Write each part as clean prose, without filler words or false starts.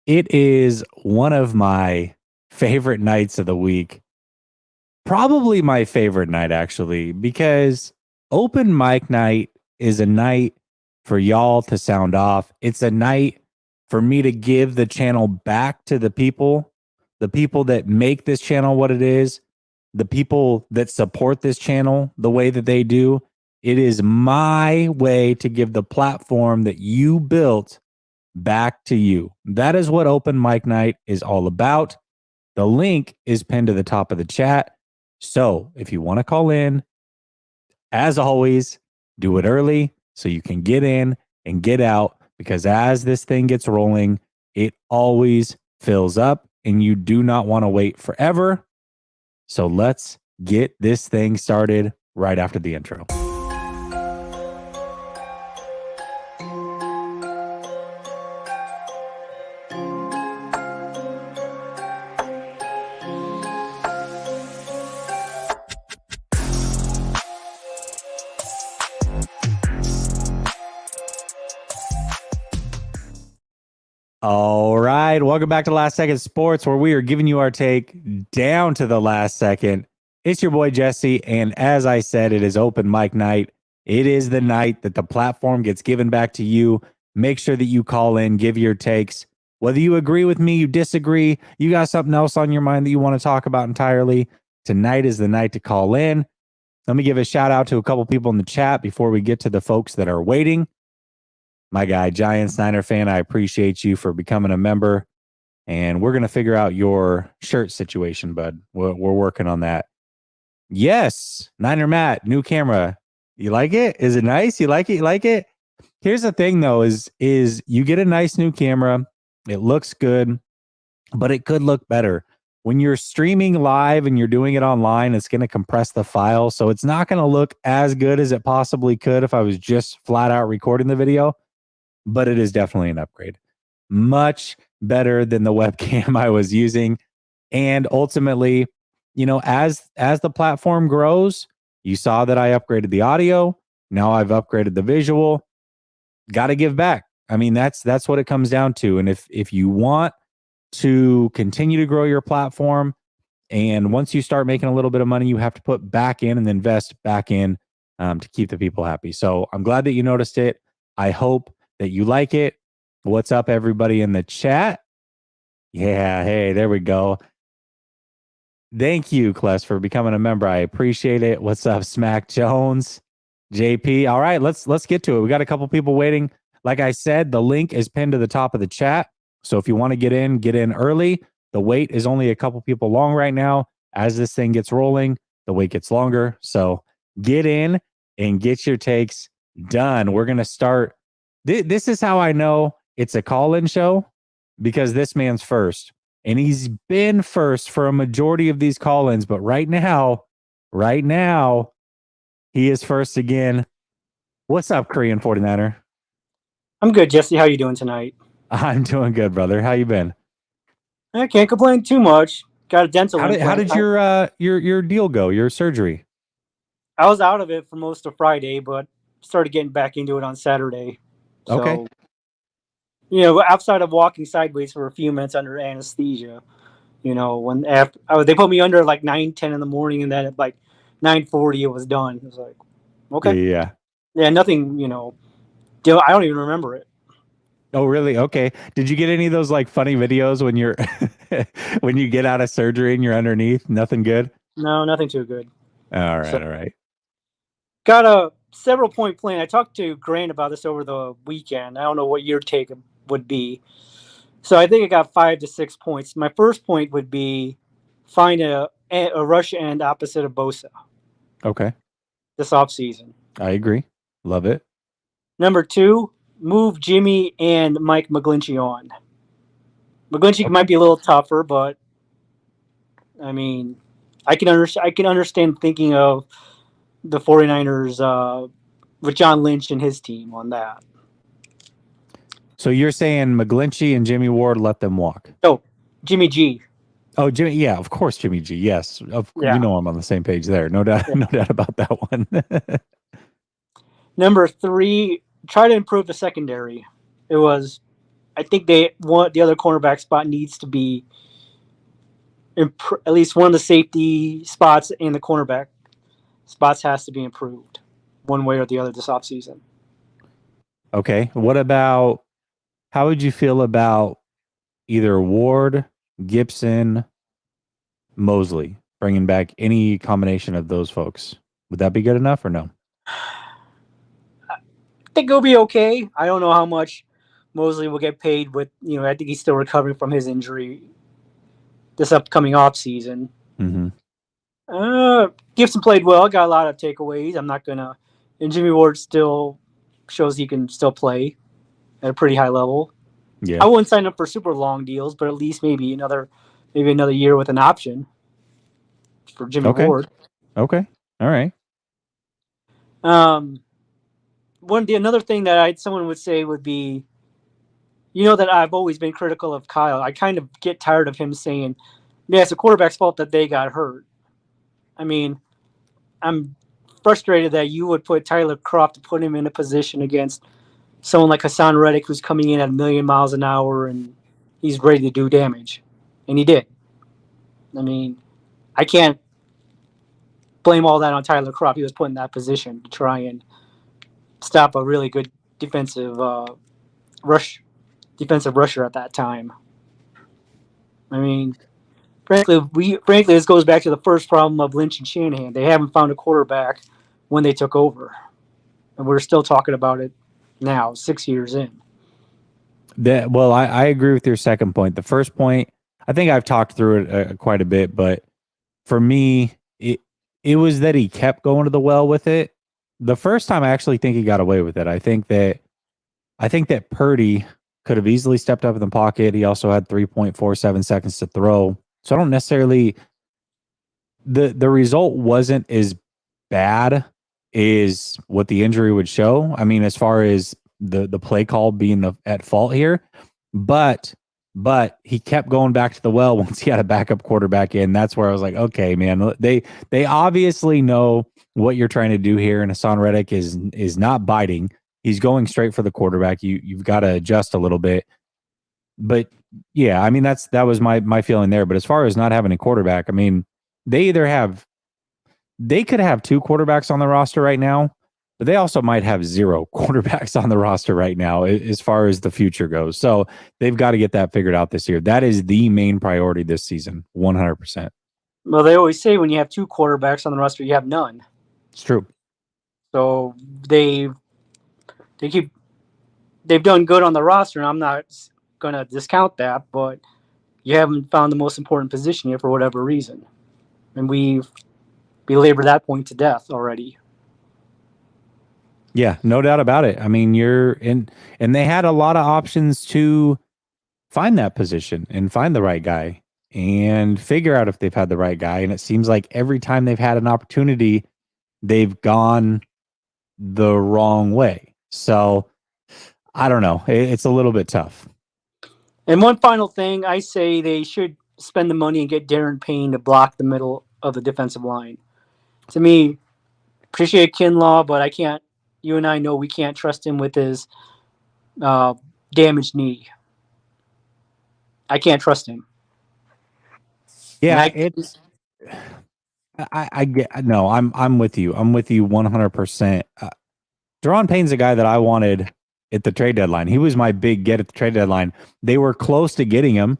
It is one of my favorite nights of the week. Probably my favorite night, actually, because open mic night is a night for y'all to sound off. It's a night for me to give the channel back to the people that make this channel what it is, the people that support this channel the way that they do. It is my way to give the platform that you built back to you. That is what open mic night is all about. The link is pinned to the top of the chat. So if you want to call in, as always, do it early so you can get in and get out, because as this thing gets rolling, it always fills up and you do not want to wait forever. So let's get this thing started right after the intro. All right. Welcome back to Last Second Sports, where we are giving you our take down to the last second. It's your boy Jesse. And as I said, it is open mic night. It is the night that the platform gets given back to you. Make sure that you call in, give your takes. Whether you agree with me, you disagree, you got something else on your mind that you want to talk about entirely, tonight is the night to call in. Let me give a shout out to a couple people in the chat before we get to the folks that are waiting. My guy, Giants Niner fan, I appreciate you for becoming a member. And we're going to figure out your shirt situation, bud. We're working on that. Yes, Niner Matt, new camera. You like it? Is it nice? You like it? You like it? Here's the thing, though, is you get a nice new camera. It looks good, but it could look better. When you're streaming live and you're doing it online, it's going to compress the file. So it's not going to look as good as it possibly could if I was just flat out recording the video. But it is definitely an upgrade. Much better than the webcam I was using. And ultimately, you know, as the platform grows, you saw that I upgraded the audio. Now I've upgraded the visual. Got to give back. I mean, that's what it comes down to. And if you want to continue to grow your platform, and once you start making a little bit of money, you have to put back in and invest back in to keep the people happy. So I'm glad that you noticed it. I hope that you like it. What's up, everybody in the chat? Yeah, hey, there we go. Thank you, Kless, for becoming a member. I appreciate it. What's up, Smack Jones? JP. All right, let's get to it. We got a couple people waiting. Like I said, the link is pinned to the top of the chat. So if you want to get in early. The wait is only a couple people long right now. As this thing gets rolling, the wait gets longer. So get in and get your takes done. We're going to start. This is how I know it's a call-in show, because this man's first. And he's been first for a majority of these call-ins. But right now, he is first again. What's up, Korean 49er? I'm good, Jesse. How you doing tonight? I'm doing good, brother. How you been? I can't complain too much. Got a dental implant. How did your deal go, your surgery? I was out of it for most of Friday, but started getting back into it on Saturday. So, okay. You know, outside of walking sideways for a few minutes under anesthesia, you know, they put me under at like 9:10 in the morning, and then at like 9:40 it was done. It was like, okay. Yeah, nothing, you know, I don't even remember it. Oh, really? Okay. Did you get any of those like funny videos when you're when you get out of surgery and you're underneath? Nothing good? No, nothing too good. All right. Got a several point plan. I talked to Grant about this over the weekend. I don't know what your take would be. So I think I got 5 to 6 points. My first point would be find a rush end opposite of Bosa. Okay. This offseason. I agree. Love it. Number 2, move Jimmy and Mike McGlinchey on. McGlinchey might be a little tougher, but I mean, I can understand thinking of the 49ers with John Lynch and his team on that. So you're saying McGlinchey and Jimmy Ward, let them walk? Oh, Jimmy G. Oh, Jimmy. Yeah, of course, Jimmy G. Yes. You know I'm on the same page there. No doubt about that one. Number 3, try to improve the secondary. It was I think they want the other cornerback spot needs to be at least one of the safety spots and the cornerback spots has to be improved one way or the other this offseason. Okay. What about, how would you feel about either Ward, Gibson, Mosley, bringing back any combination of those folks? Would that be good enough or no? I think it'll be okay. I don't know how much Mosley will get paid with, I think he's still recovering from his injury this upcoming offseason. Mm-hmm. Gibson played well, got a lot of takeaways. I'm not going to. And Jimmy Ward still shows he can still play at a pretty high level. Yeah. I wouldn't sign up for super long deals, but at least maybe another year with an option for Jimmy Ward. Okay. All right. Another thing that someone would say would be, that I've always been critical of Kyle. I kind of get tired of him saying, "Yeah, it's the quarterback's fault that they got hurt." I mean, I'm frustrated that you would put Tyler Kroft to put him in a position against someone like Hassan Reddick, who's coming in at 1,000,000 miles an hour and he's ready to do damage, and he did. I mean, I can't blame all that on Tyler Kroft. He was put in that position to try and stop a really good defensive rusher at that time. I mean, frankly, this goes back to the first problem of Lynch and Shanahan. They haven't found a quarterback when they took over, and we're still talking about it now, 6 years in. I agree with your second point. The first point, I think I've talked through it quite a bit, but for me, it was that he kept going to the well with it. The first time, I actually think he got away with it. I think that Purdy could have easily stepped up in the pocket. He also had 3.47 seconds to throw. So I don't necessarily, the result wasn't as bad as what the injury would show. I mean, as far as the play call being at fault here, but he kept going back to the well once he had a backup quarterback in. That's where I was like, okay, man, they obviously know what you're trying to do here, and Hassan Reddick is not biting. He's going straight for the quarterback. You've got to adjust a little bit. But yeah, I mean, that was my feeling there. But as far as not having a quarterback, I mean, they could have two quarterbacks on the roster right now, but they also might have zero quarterbacks on the roster right now as far as the future goes. So they've got to get that figured out this year. That is the main priority this season, 100%. Well, they always say when you have two quarterbacks on the roster, you have none. It's true. So they've done good on the roster, and I'm not going to discount that, but you haven't found the most important position yet for whatever reason. And we've belabored that point to death already. Yeah, no doubt about it. I mean, and they had a lot of options to find that position and find the right guy and figure out if they've had the right guy. And it seems like every time they've had an opportunity, they've gone the wrong way. So I don't know. It's a little bit tough. And one final thing, I say they should spend the money and get Darren Payne to block the middle of the defensive line. To me, appreciate Kinlaw, but you and I know we can't trust him with his damaged knee. I can't trust him. Yeah, I get, no, I'm with you. I'm with you 100%. Daron Payne's a guy that I wanted at the trade deadline. He was my big get at the trade deadline. They were close to getting him.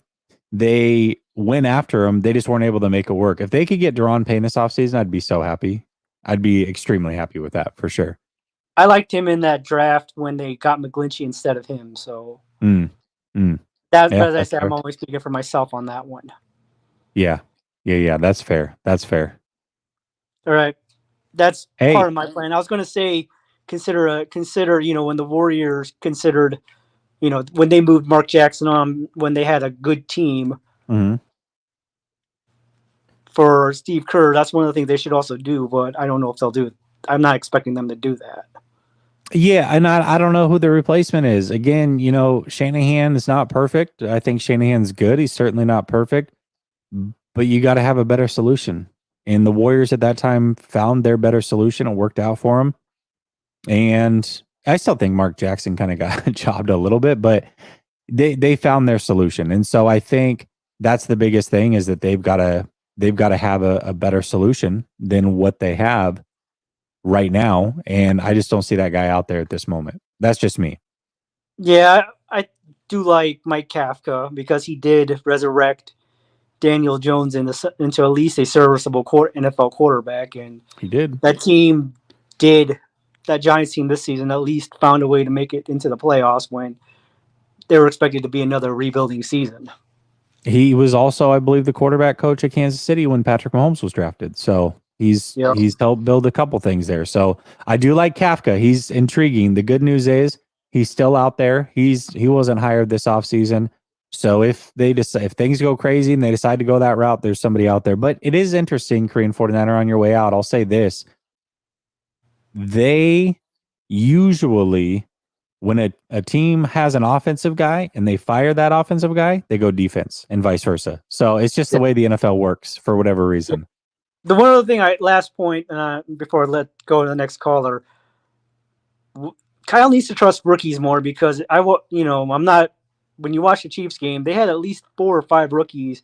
They went after him. They just weren't able to make it work. If they could get Daron Payne this offseason, I'd be so happy. I'd be extremely happy with that for sure. I liked him in that draft when they got McGlinchey instead of him. So as I said, I'm always speaking for myself on that one. Yeah. That's fair. All right. That's part of my plan. I was going to say, consider, when the Warriors considered, when they moved Mark Jackson on, when they had a good team for Steve Kerr, that's one of the things they should also do, but I don't know if they'll do it. I'm not expecting them to do that. Yeah, and I don't know who the replacement is. Again, Shanahan is not perfect. I think Shanahan's good. He's certainly not perfect, but you got to have a better solution. And the Warriors at that time found their better solution. It worked out for them. And I still think Mark Jackson kind of got jobbed a little bit, but they found their solution. And so I think that's the biggest thing is that they've got to have a better solution than what they have right now. And I just don't see that guy out there at this moment. That's just me. Yeah, I do like Mike Kafka because he did resurrect Daniel Jones into at least a serviceable NFL quarterback, and He did. that team did that Giants team this season at least found a way to make it into the playoffs when they were expected to be another rebuilding season. He was also, I believe, the quarterback coach at Kansas City when Patrick Mahomes was drafted. So he's helped build a couple things there. So I do like Kafka. He's intriguing. The good news is he's still out there. He wasn't hired this offseason. So if things go crazy and they decide to go that route, there's somebody out there. But it is interesting, Korean 49er, on your way out. I'll say this. They usually, when a team has an offensive guy and they fire that offensive guy, they go defense and vice versa. So it's just the way the NFL works for whatever reason. The one other thing, last point, before I let go to the next caller, Kyle needs to trust rookies more because I'm not. When you watch the Chiefs game, they had at least 4 or 5 rookies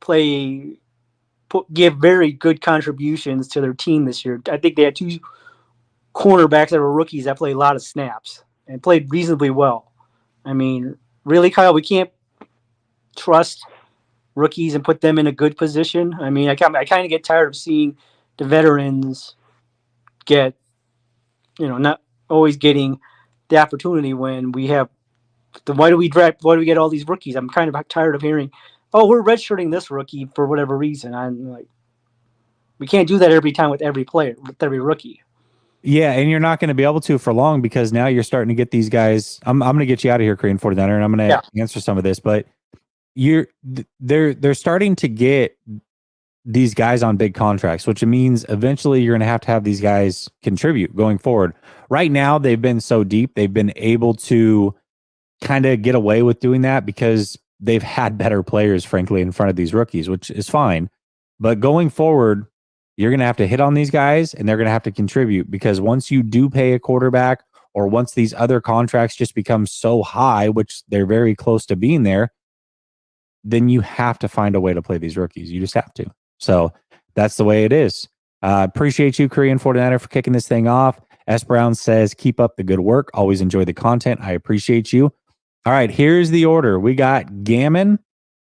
give very good contributions to their team this year. I think they had 2 cornerbacks that were rookies that played a lot of snaps and played reasonably well. I mean, really, Kyle, we can't trust rookies and put them in a good position. I mean, I kind of get tired of seeing the veterans get, not always getting the opportunity when we have why do we get all these rookies? I'm kind of tired of hearing, oh, we're redshirting this rookie for whatever reason. I'm like, we can't do that every time with every player, with every rookie. Yeah, and you're not going to be able to for long because now you're starting to get these guys. I'm going to get you out of here, Korean 49er, and I'm going to answer some of this, but they're starting to get these guys on big contracts, which means eventually you're going to have these guys contribute going forward. Right now, they've been so deep, they've been able to kind of get away with doing that because they've had better players, frankly, in front of these rookies, which is fine. But going forward, you're going to have to hit on these guys and they're going to have to contribute because once you do pay a quarterback or once these other contracts just become so high, which they're very close to being there, then you have to find a way to play these rookies. You just have to. So that's the way it is. Appreciate you, Korean 49er, for kicking this thing off. S. Brown says, keep up the good work. Always enjoy the content. I appreciate you. All right, here's the order. We got Gammon,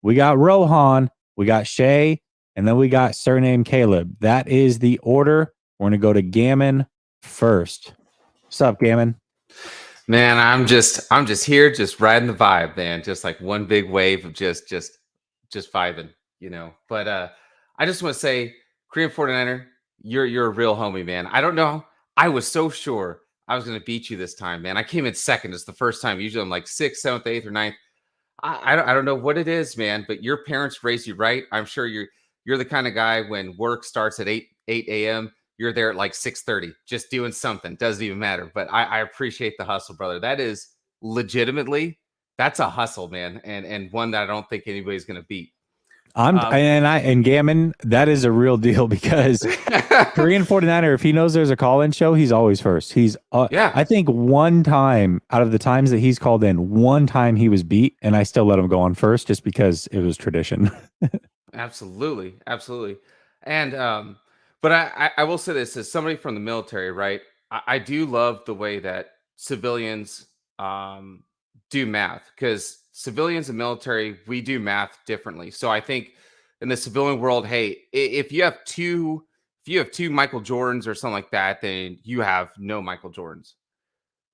we got Rohan, we got Shay, and then we got surname Caleb. That is the order. We're going to go to Gammon first. What's up, Gammon? Man, I'm just here, just riding the vibe, man. Just like one big wave of just vibing, But I just want to say, Korean 49er, you're a real homie, man. I don't know. I was so sure I was going to beat you this time, man. I came in second. It's the first time. Usually I'm like 6th, 7th, 8th, or 9th. I don't know what it is, man, but your parents raised you right. I'm sure you're the kind of guy when work starts at 8 a.m., you're there at like 6:30, just doing something. Doesn't even matter. But I appreciate the hustle, brother. That is legitimately, that's a hustle, man. And one that I don't think anybody's going to beat. And Gammon, that is a real deal because Korean 49er, if he knows there's a call-in show, he's always first. He's I think one time out of the times that he's called in, one time he was beat, and I still let him go on first just because it was tradition. Absolutely. And but I will say this as somebody from the military, right? I do love the way that civilians do math because civilians and military, we do math differently. So I think in the civilian world, hey, if you have two Michael Jordans or something like that, then you have no Michael Jordans.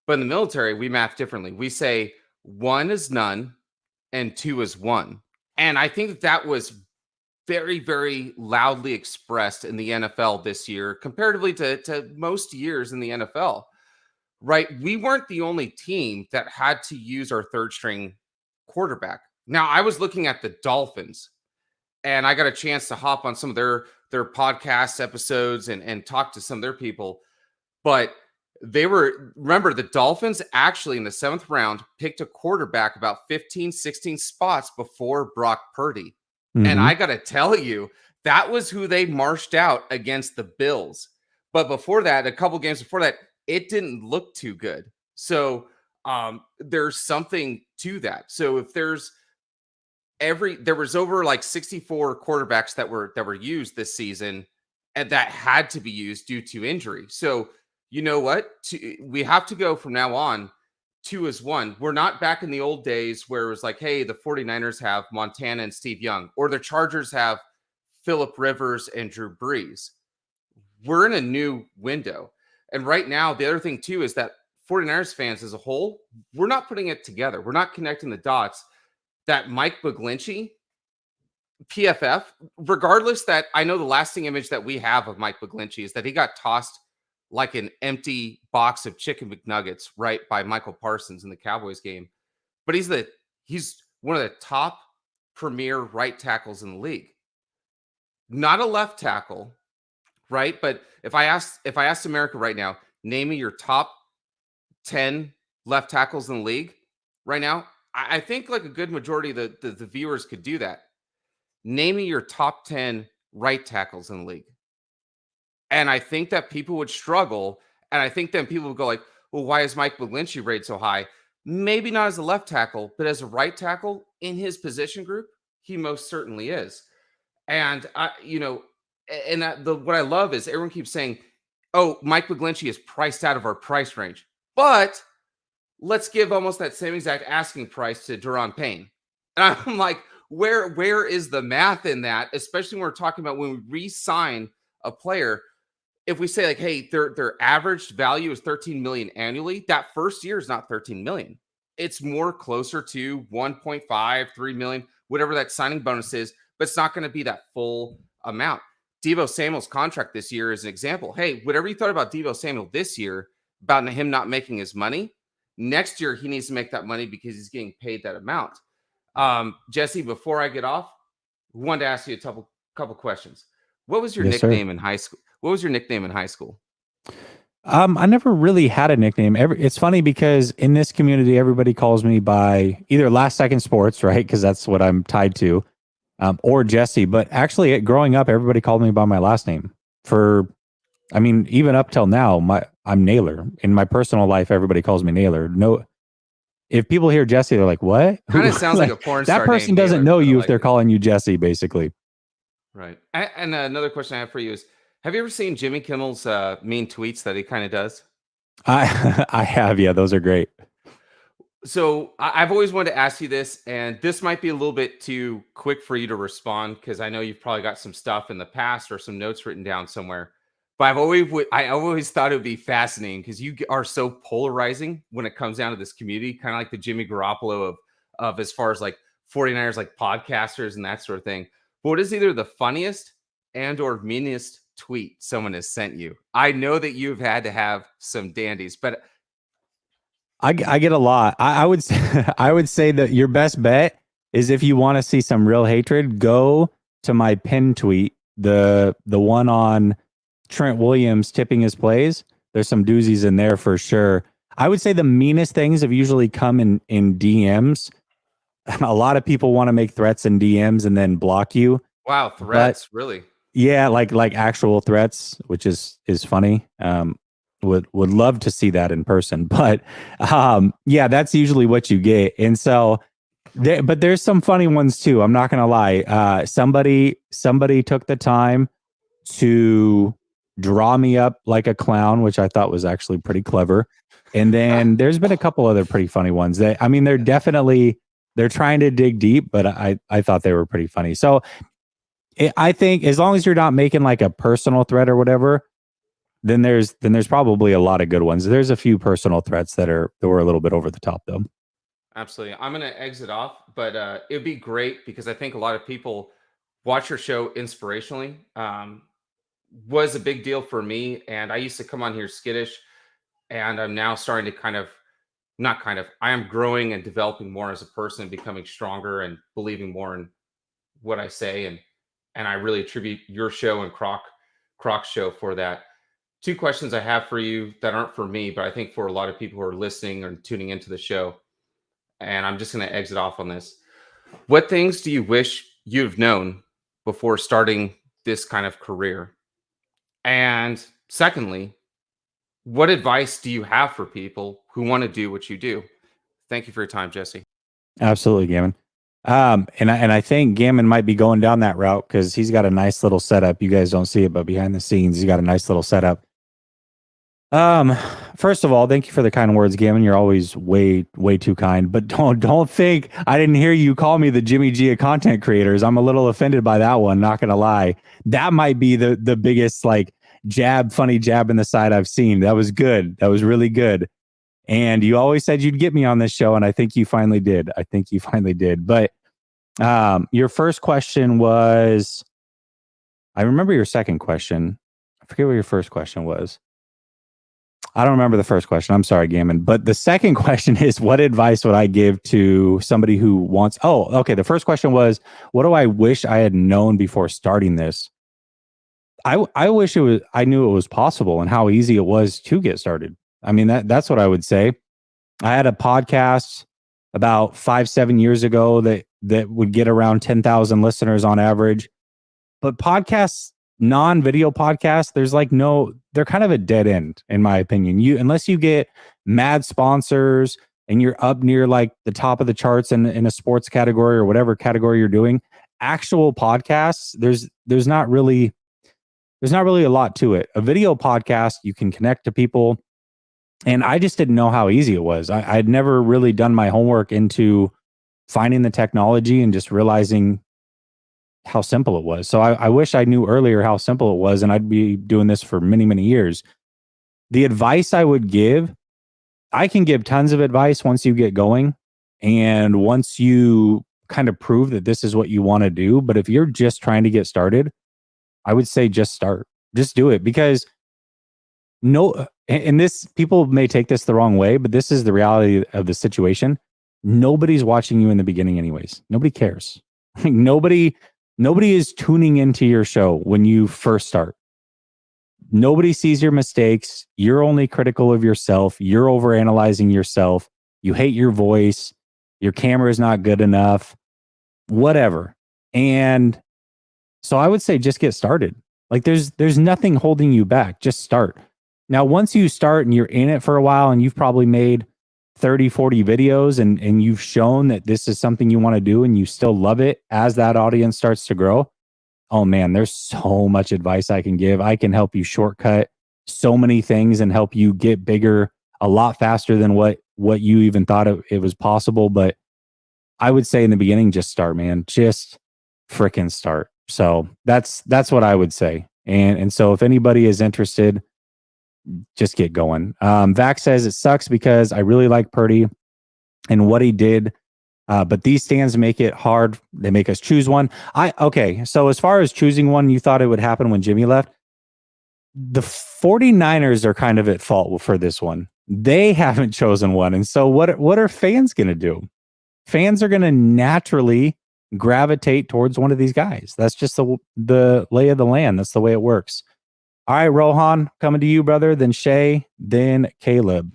But in the military, we math differently. We say 1 is none and 2 is 1. And I think that was very, very loudly expressed in the NFL this year, comparatively to most years in the NFL, right? We weren't the only team that had to use our third string quarterback. Now, I was looking at the Dolphins, and I got a chance to hop on some of their podcast episodes and talk to some of their people. But remember, the Dolphins actually in the 7th round picked a quarterback about 15, 16 spots before Brock Purdy. Mm-hmm. And I got to tell you, that was who they marched out against the Bills. But before that, a couple games before that, it didn't look too good. So there's something to that. So if there was over like 64 quarterbacks that were used this season, and that had to be used due to injury. So you know what? We have to go from now on 2-1. We're not back in the old days where it was like, hey, the 49ers have Montana and Steve Young, or the Chargers have Phillip Rivers and Drew Brees. We're in a new window. And right now, the other thing too is that 49ers fans as a whole, we're not putting it together. We're not connecting the dots that Mike McGlinchey, PFF, regardless, that I know the lasting image that we have of Mike McGlinchey is that he got tossed like an empty box of chicken McNuggets, right, by Michael Parsons in the Cowboys game. But he's one of the top premier right tackles in the league. Not a left tackle, right? But if I asked America right now, name me your top 10 left tackles in the league right now, I think like a good majority of the viewers could do that. Name me your top 10 right tackles in the league. And I think that people would struggle. And I think then people would go like, well, why is Mike McGlinchey rated so high? Maybe not as a left tackle, but as a right tackle in his position group, he most certainly is. And what I love is everyone keeps saying, oh, Mike McGlinchey is priced out of our price range. But let's give almost that same exact asking price to Daron Payne. And I'm like, where is the math in that? Especially when we're talking about when we re-sign a player. If we say like, hey, their average value is 13 million annually, that first year is not 13 million. It's more closer to 1.5, 3 million, whatever that signing bonus is, but it's not going to be that full amount. Deebo Samuel's contract this year is an example. Hey, whatever you thought about Deebo Samuel this year, about him not making his money, next year he needs to make that money because he's getting paid that amount. Jesse, before I get off, I wanted to ask you a couple questions. What was your nickname in high school? What was your nickname in high school? I never really had a nickname. It's funny because in this community, everybody calls me by either Last Second Sports, right? Because that's what I'm tied to, or Jesse. But actually, growing up, everybody called me by my last name. Even up till now, I'm Naylor. In my personal life, everybody calls me Naylor. No, if people hear Jesse, they're like, "What?" Kind of sounds like a porn star. That person doesn't know you if they're calling you Jesse, basically. Right. And another question I have for you is, have you ever seen Jimmy Kimmel's mean tweets that he kind of does? I have, yeah. Those are great. So I've always wanted to ask you this, and this might be a little bit too quick for you to respond because I know you've probably got some stuff in the past or some notes written down somewhere. But I always thought it would be fascinating because you are so polarizing when it comes down to this community, kind of like the Jimmy Garoppolo of as far as like 49ers, like podcasters and that sort of thing. But what is either the funniest and or meanest tweet someone has sent you? I know that you've had to have some dandies, but I get a lot. I would say, I would say that your best bet is if you want to see some real hatred, go to my pinned tweet, the one on Trent Williams tipping his plays. There's some doozies in there for sure. I would say the meanest things have usually come in DMs. A lot of people want to make threats in DMs and then block you. Wow, threats, really? Yeah, like actual threats, which is funny. Would love to see that in person, but yeah, that's usually what you get. And so, but there's some funny ones too. I'm not gonna lie. Somebody took the time to draw me up like a clown, which I thought was actually pretty clever. And then there's been a couple other pretty funny ones. They're trying to dig deep, but I thought they were pretty funny. So I think as long as you're not making like a personal threat or whatever, then there's probably a lot of good ones. There's a few personal threats that were a little bit over the top though. Absolutely. I'm going to exit off, but it'd be great because I think a lot of people watch your show inspirationally. Was a big deal for me. And I used to come on here skittish, and I'm now starting to I am growing and developing more as a person, becoming stronger and believing more in what I say. And I really attribute your show and Croc's show for that. Two questions I have for you that aren't for me, but I think for a lot of people who are listening or tuning into the show. And I'm just going to exit off on this. What things do you wish you've known before starting this kind of career? And secondly, what advice do you have for people who want to do what you do? Thank you for your time, Jesse. Absolutely, Gammon. And I think Gammon might be going down that route because he's got a nice little setup. You guys don't see it, but behind the scenes, he's got a nice little setup. First of all, thank you for the kind words, Gammon. You're always way too kind. But don't think I didn't hear you call me the Jimmy G of content creators. I'm a little offended by that one. Not gonna lie, that might be the biggest like funny jab in the side I've seen. That was good. That was really good. And you always said you'd get me on this show, and I think you finally did. But your first question was, I remember your second question. I forget what your first question was. I don't remember the first question. I'm sorry, Gammon. But the second question is, what advice would I give to somebody who wants... Oh, okay. The first question was, what do I wish I had known before starting this? I wish I knew it was possible and how easy it was to get started. I mean, that's what I would say. I had a podcast about 5-7 years ago that would get around 10,000 listeners on average. But podcasts, non-video podcasts, they're kind of a dead end, in my opinion. Unless you get mad sponsors and you're up near like the top of the charts in a sports category or whatever category you're doing, actual podcasts, there's not really a lot to it. A video podcast, you can connect to people. And I just didn't know how easy it was. I'd never really done my homework into finding the technology and just realizing how simple it was. So I wish I knew earlier how simple it was, and I'd be doing this for many, many years. The advice I would give, I can give tons of advice once you get going and once you kind of prove that this is what you want to do. But if you're just trying to get started, I would say just start. Just do it, because and this, people may take this the wrong way, but this is the reality of the situation. Nobody's watching you in the beginning anyways. Nobody cares. Nobody is tuning into your show when you first start. Nobody sees your mistakes. You're only critical of yourself. You're overanalyzing yourself. You hate your voice. Your camera is not good enough. Whatever. And so I would say just get started. Like there's nothing holding you back. Just start. Now, once you start and you're in it for a while and you've probably made 30, 40 videos and you've shown that this is something you want to do and you still love it as that audience starts to grow, oh man, there's so much advice I can give. I can help you shortcut so many things and help you get bigger a lot faster than what you even thought it was possible. But I would say in the beginning, just start, man. Just frickin' start. So that's what I would say. And so if anybody is interested, just get going. Vac says it sucks because I really like Purdy and what he did. But these stands make it hard. They make us choose one. Okay. So as far as choosing one, you thought it would happen when Jimmy left. The 49ers are kind of at fault for this one. They haven't chosen one. And so what are fans going to do? Fans are going to naturally gravitate towards one of these guys. That's just the lay of the land. That's the way it works. All right, Rohan, coming to you, brother. Then Shay, then Caleb.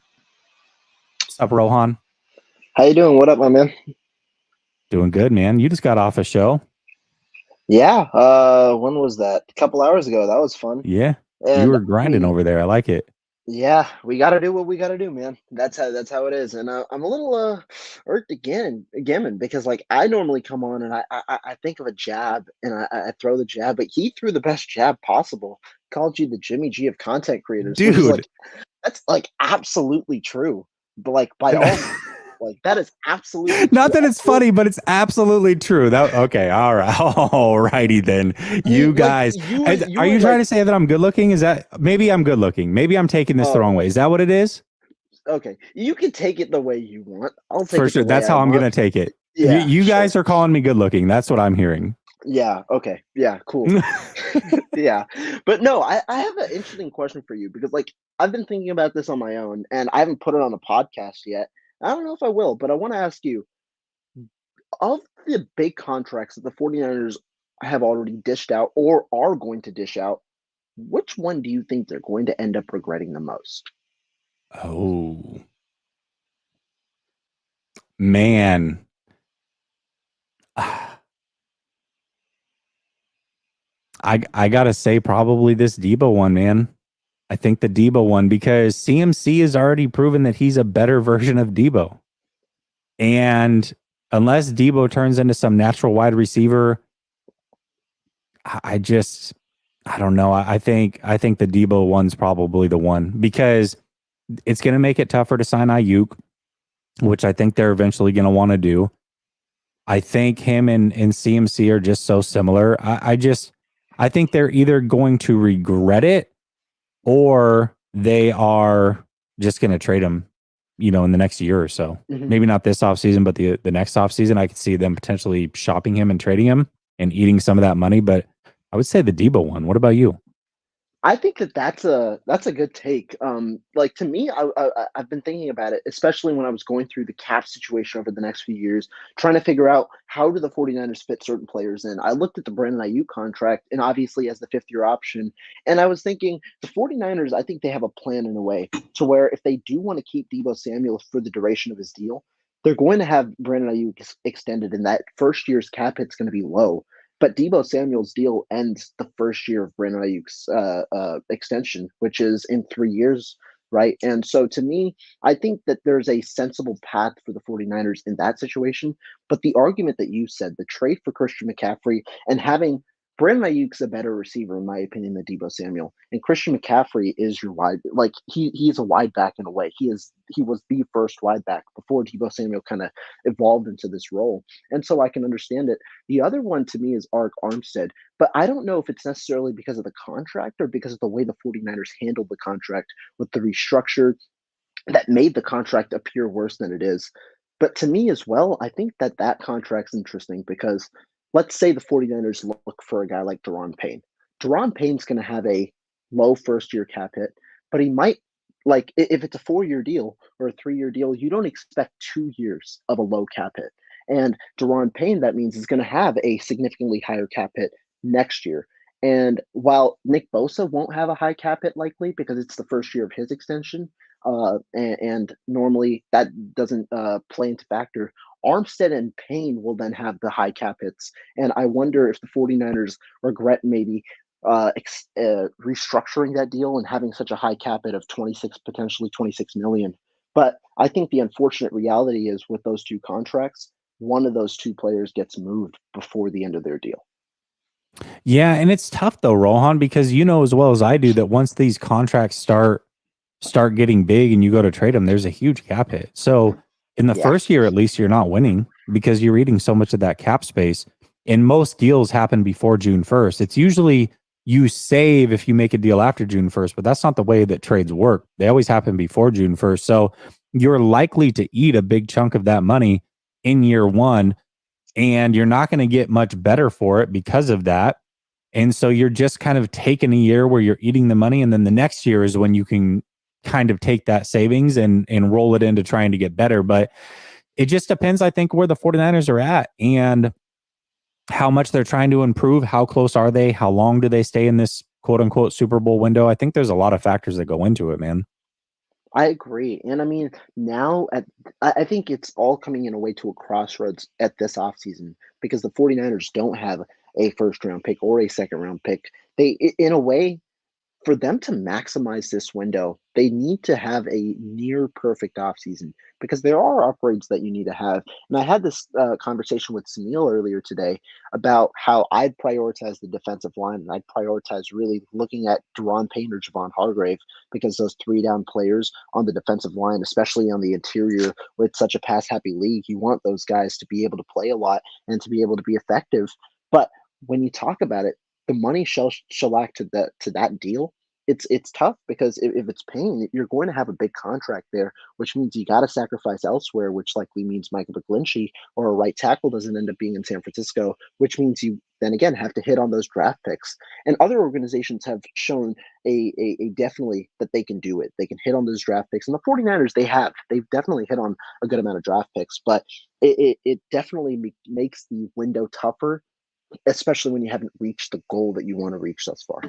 What's up, Rohan? How you doing? What up, my man? Doing good, man. You just got off a show. Yeah. When was that? A couple hours ago. That was fun. Yeah. And you were grinding over there. I like it. Yeah, we got to do what we got to do, man. That's how it is. And I'm a little irked again, because like I normally come on and I think of a jab and I throw the jab, but he threw the best jab possible. Called you the Jimmy G of content creators, dude. Like, that's like absolutely true. But like by all. Like that is absolutely not that it's funny, but it's absolutely true. Okay, all right, all righty then. You guys, are you trying to say that I'm good looking? Is that maybe I'm good looking? Maybe I'm taking this the wrong way. Is that what it is? Okay, you can take it the way you want. I'll take for it sure. That's how I'm gonna take it. Yeah, you guys are calling me good looking. That's what I'm hearing. Yeah. Okay. Yeah. Cool. Yeah. But no, I have an interesting question for you because like I've been thinking about this on my own and I haven't put it on a podcast yet. I don't know if I will, but I want to ask you, of the big contracts that the 49ers have already dished out or are going to dish out, which one do you think they're going to end up regretting the most? Oh, man. I got to say probably this Debo one, man. I think the Debo one, because CMC has already proven that he's a better version of Debo. And unless Debo turns into some natural wide receiver, I don't know. I think the Debo one's probably the one, because it's going to make it tougher to sign Ayuk, which I think they're eventually going to want to do. I think him and CMC are just so similar. I think they're either going to regret it, or they are just going to trade him, in the next year or so. Mhm. Maybe not this offseason, but the next offseason, I could see them potentially shopping him and trading him and eating some of that money. But I would say the Debo one. What about you? I think that's a good take. Like, to me, I've been thinking about it, especially when I was going through the cap situation over the next few years, trying to figure out how do the 49ers fit certain players in. I looked at the Brandon Ayuk contract, and obviously as the fifth-year option, and I was thinking the 49ers, I think they have a plan in a way to where if they do want to keep Deebo Samuel for the duration of his deal, they're going to have Brandon Ayuk extended, and that first year's cap hit's going to be low. But Debo Samuel's deal ends the first year of Brandon Ayuk's extension, which is in 3 years, right? And so to me, I think that there's a sensible path for the 49ers in that situation. But the argument that you said, the trade for Christian McCaffrey and having Brandon Ayuk's a better receiver, in my opinion, than Debo Samuel. And Christian McCaffrey is your wide, like he's a wide back in a way. He was the first wide back before Debo Samuel kind of evolved into this role. And so I can understand it. The other one to me is Arik Armstead, but I don't know if it's necessarily because of the contract or because of the way the 49ers handled the contract with the restructure that made the contract appear worse than it is. But to me as well, I think that contract's interesting because let's say the 49ers look for a guy like Daron Payne. Daron Payne's going to have a low first year cap hit, but he might, like, if it's a 4-year deal or a 3-year deal, you don't expect 2 years of a low cap hit. And Daron Payne, that means, is going to have a significantly higher cap hit next year. And while Nick Bosa won't have a high cap hit likely because it's the first year of his extension, and normally that doesn't play into factor. Armstead and Payne will then have the high cap hits. And I wonder if the 49ers regret maybe restructuring that deal and having such a high cap hit of 26, potentially 26 million. But I think the unfortunate reality is with those two contracts, one of those two players gets moved before the end of their deal. Yeah, and it's tough though, Rohan, because you know as well as I do that once these contracts start getting big and you go to trade them, there's a huge cap hit. So in the first year, at least, you're not winning because you're eating so much of that cap space. And most deals happen before June 1st. It's usually you save if you make a deal after June 1st, but that's not the way that trades work. They always happen before June 1st. So you're likely to eat a big chunk of that money in year one, and you're not going to get much better for it because of that. And so you're just kind of taking a year where you're eating the money, and then the next year is when you can kind of take that savings and roll it into trying to get better. But it just depends, I think, where the 49ers are at and how much they're trying to improve. How close are they? How long do they stay in this quote unquote Super Bowl window? I think there's a lot of factors that go into it, man. I agree. And I mean, I think it's all coming in a way to a crossroads at this offseason because the 49ers don't have a first round pick or a second round pick. In a way, for them to maximize this window, they need to have a near perfect offseason because there are upgrades that you need to have. And I had this conversation with Sunil earlier today about how I'd prioritize the defensive line and I'd prioritize really looking at Daron Payne or Javon Hargrave because those 3-down players on the defensive line, especially on the interior with such a pass-happy league, you want those guys to be able to play a lot and to be able to be effective. But when you talk about it, the money shellac to that deal, it's tough because if it's Payne, you're going to have a big contract there, which means you got to sacrifice elsewhere, which likely means Michael McGlinchey or a right tackle doesn't end up being in San Francisco, which means you then again have to hit on those draft picks. And other organizations have shown a definitely that they can do it. They can hit on those draft picks. And the 49ers, they've definitely hit on a good amount of draft picks, but it definitely makes the window tougher, especially when you haven't reached the goal that you want to reach thus far.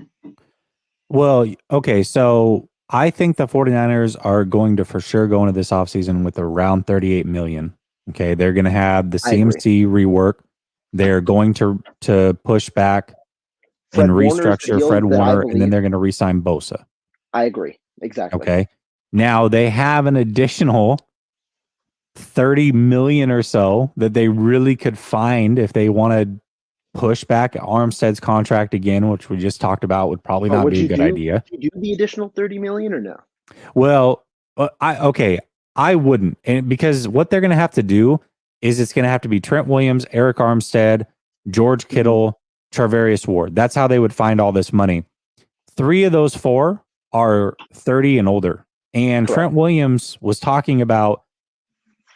Well, okay, so I think the 49ers are going to for sure go into this offseason with around 38 million. Okay, they're going to have the CMC rework. They're going to push back and restructure Fred Warner, and then they're going to re-sign Bosa. I agree. Exactly. Okay. Now they have an additional $30 million or so that they really could find if they want to push back Armstead's contract again, which we just talked about, would probably not be a good idea. Would you do the additional $30 million or no? Well, I wouldn't, and because what they're going to have to do is it's going to have to be Trent Williams, Eric Armstead, George Kittle, Charvarius Ward. That's how they would find all this money. 3 of those 4 are 30 and older. And Correct. Trent Williams was talking about,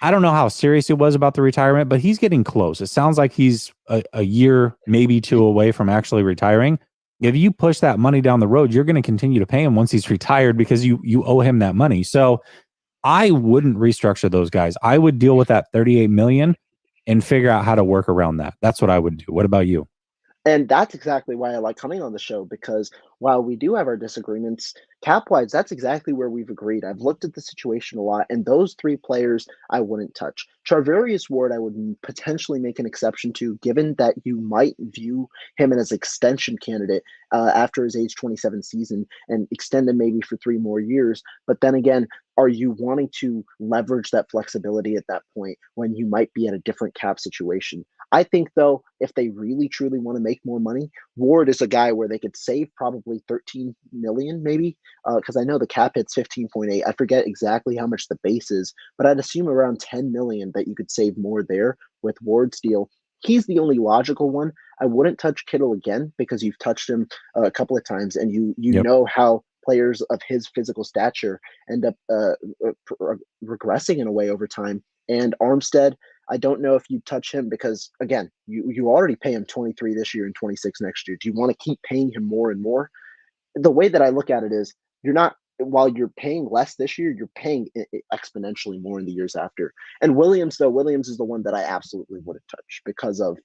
I don't know how serious he was about the retirement, but he's getting close. It sounds like he's a year, maybe 2 away from actually retiring. If you push that money down the road, you're going to continue to pay him once he's retired because you owe him that money. So I wouldn't restructure those guys. I would deal with that $38 million and figure out how to work around that. That's what I would do. What about you? And that's exactly why I like coming on the show, because while we do have our disagreements, cap-wise, that's exactly where we've agreed. I've looked at the situation a lot, and those 3 players I wouldn't touch. Charvarius Ward, I would potentially make an exception to, given that you might view him as an extension candidate after his age 27 season and extend him maybe for 3 more years. But then again, are you wanting to leverage that flexibility at that point when you might be at a different cap situation? I think, though, if they really truly want to make more money, Ward is a guy where they could save probably 13 million, maybe, because I know the cap hits 15.8. I forget exactly how much the base is, but I'd assume around 10 million that you could save more there with Ward's deal. He's the only logical one. I wouldn't touch Kittle again because you've touched him a couple of times, and you know how players of his physical stature end up regressing in a way over time. And Armstead, I don't know if you touch him because, again, you already pay him 23 this year and 26 next year. Do you want to keep paying him more and more? The way that I look at it is you're not, while you're paying less this year, you're paying exponentially more in the years after. And Williams is the one that I absolutely wouldn't touch because of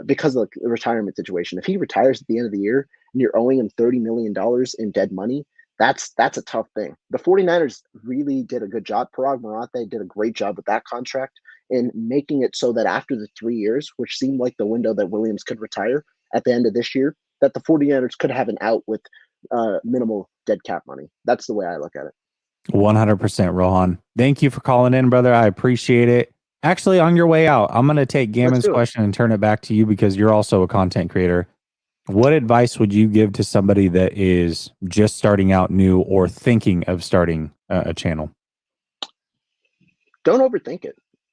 because of the retirement situation. If he retires at the end of the year and you're owing him $30 million in dead money, that's a tough thing. The 49ers really did a good job. Parag Marathe did a great job with that contract in making it so that after the 3 years, which seemed like the window that Williams could retire at the end of this year, that the 49ers could have an out with minimal dead cap money. That's the way I look at it. 100%, Rohan. Thank you for calling in, brother. I appreciate it. Actually, on your way out, I'm going to take Gammon's question and turn it back to you because you're also a content creator. What advice would you give to somebody that is just starting out new or thinking of starting a channel? Don't overthink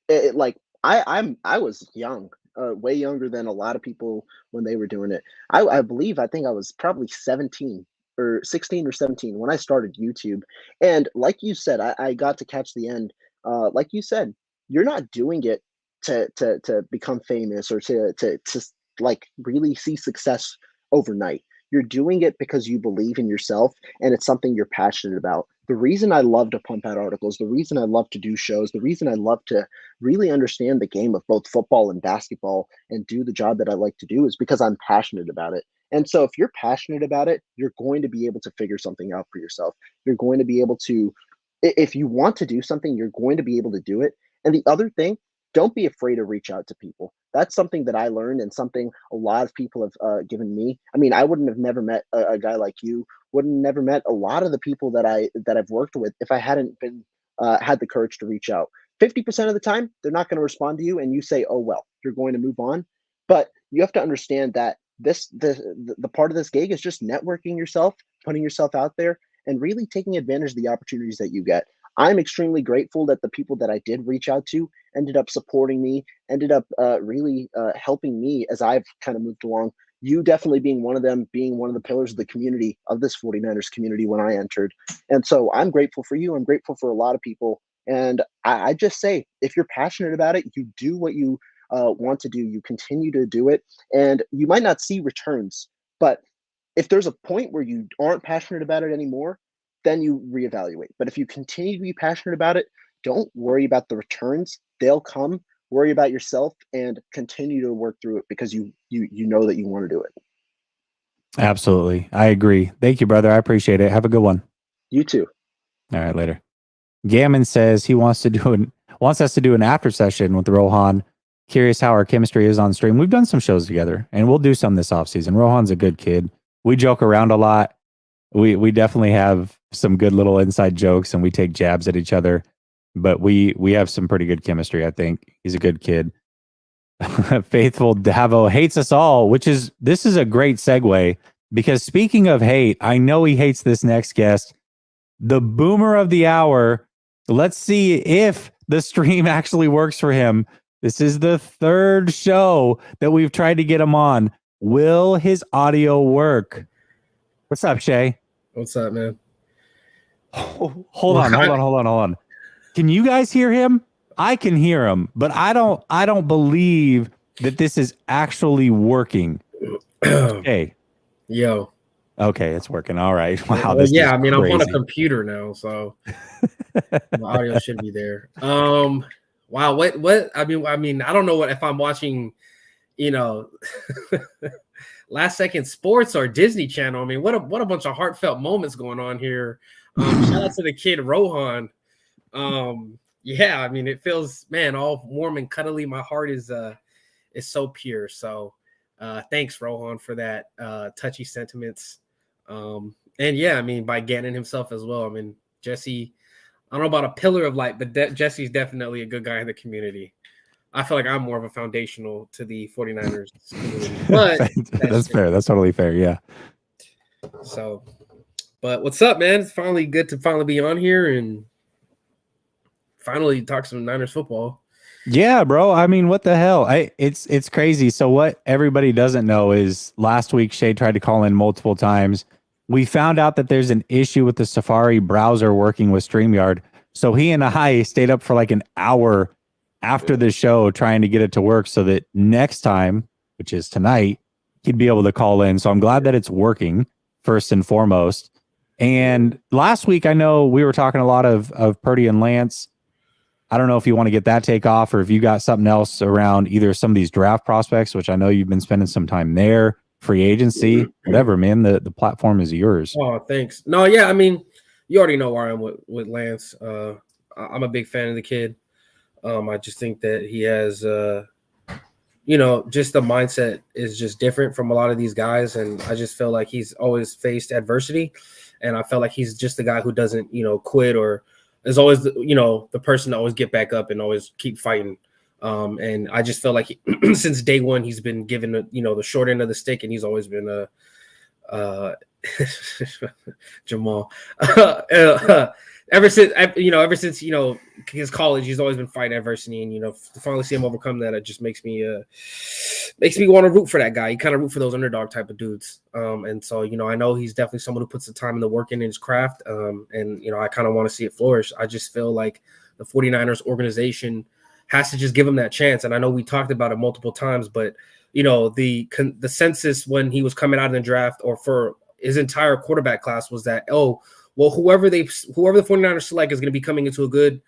it. Like I was young, way younger than a lot of people when they were doing it. I think I was probably 17 or 16 or 17 when I started YouTube. And like you said, I got to catch the end. Like you said, you're not doing it to become famous or to like really see success overnight. You're doing it because you believe in yourself and it's something you're passionate about. The reason I love to pump out articles, the reason I love to do shows, the reason I love to really understand the game of both football and basketball and do the job that I like to do is because I'm passionate about it. And so if you're passionate about it, you're going to be able to figure something out for yourself. You're going to be able to, if you want to do something, you're going to be able to do it. And the other thing, don't be afraid to reach out to people. That's something that I learned and something a lot of people have given me. I mean, I wouldn't have never met a guy like you, wouldn't never met a lot of the people that I've worked with if I hadn't been had the courage to reach out. 50% of the time, they're not going to respond to you and you say, oh, well, you're going to move on. But you have to understand that the part of this gig is just networking yourself, putting yourself out there and really taking advantage of the opportunities that you get. I'm extremely grateful that the people that I did reach out to ended up supporting me, ended up really helping me as I've kind of moved along. You definitely being one of them, being one of the pillars of the community, of this 49ers community when I entered. And so I'm grateful for you. I'm grateful for a lot of people. And I just say, if you're passionate about it, you do what you want to do. You continue to do it. And you might not see returns, but if there's a point where you aren't passionate about it anymore, then you reevaluate. But if you continue to be passionate about it, don't worry about the returns. They'll come. Worry about yourself and continue to work through it because you know that you want to do it. Absolutely. I agree. Thank you, brother. I appreciate it. Have a good one. You too. All right, later. Gammon says he wants us to do an after session with Rohan. Curious how our chemistry is on stream. We've done some shows together and we'll do some this offseason. Rohan's a good kid. We joke around a lot. We definitely have some good little inside jokes and we take jabs at each other. but we have some pretty good chemistry. I think he's a good kid. Faithful Davo hates us all, this is a great segue because speaking of hate, I know he hates this next guest, the boomer of the hour. Let's see if the stream actually works for him. This is the third show that we've tried to get him on. Will his audio work? What's up, Shay? What's up, man? Hold on. Can you guys hear him? I can hear him, but I don't believe that this is actually working. Hey. Yo. Okay, it's working. All right. Wow. Well, yeah, I mean, crazy. I'm on a computer now, so my audio should be there. Wow, what I mean, I don't know what if I'm watching, Last Second Sports or Disney Channel. I mean, what a bunch of heartfelt moments going on here. Shout out to the kid Rohan. Yeah, I mean, it feels, man, all warm and cuddly. My heart is so pure. So thanks, Rohan, for that touchy sentiments. And yeah, I mean, by Gannon himself as well. I mean, Jesse, I don't know about a pillar of light, but Jesse's definitely a good guy in the community. I feel like I'm more of a foundational to the 49ers community. But that's fair. That's totally fair. Yeah. So, but what's up, man? It's finally good to finally be on here and finally talk some Niners football. Yeah, bro. I mean, what the hell? It's crazy. So what everybody doesn't know is last week Shay tried to call in multiple times. We found out that there's an issue with the Safari browser working with StreamYard. So he and I stayed up for like an hour after the show trying to get it to work so that next time, which is tonight, he'd be able to call in. So I'm glad that it's working first and foremost. And last week, I know we were talking a lot of Purdy and Lance. I don't know if you want to get that take off or if you got something else around either some of these draft prospects, which I know you've been spending some time there, free agency, whatever, man. The platform is yours. Oh, thanks. No, yeah, I mean, you already know where I am with Lance. I'm a big fan of the kid. I just think that he has, just the mindset is just different from a lot of these guys. And I just feel like he's always faced adversity. And I felt like he's just the guy who doesn't, quit or is always, the person to always get back up and always keep fighting. And I just feel like since day one, he's been given, the short end of the stick, and he's always been Jamal. Ever since his college, he's always been fighting adversity, and to finally see him overcome that, it just makes me want to root for that guy. You kind of root for those underdog type of dudes, and so I know he's definitely someone who puts the time and the work in his craft, and I kind of want to see it flourish. I just feel like the 49ers organization has to just give him that chance, and I know we talked about it multiple times, but the consensus when he was coming out of the draft or for his entire quarterback class was that, whoever the 49ers select is going to be coming into a good,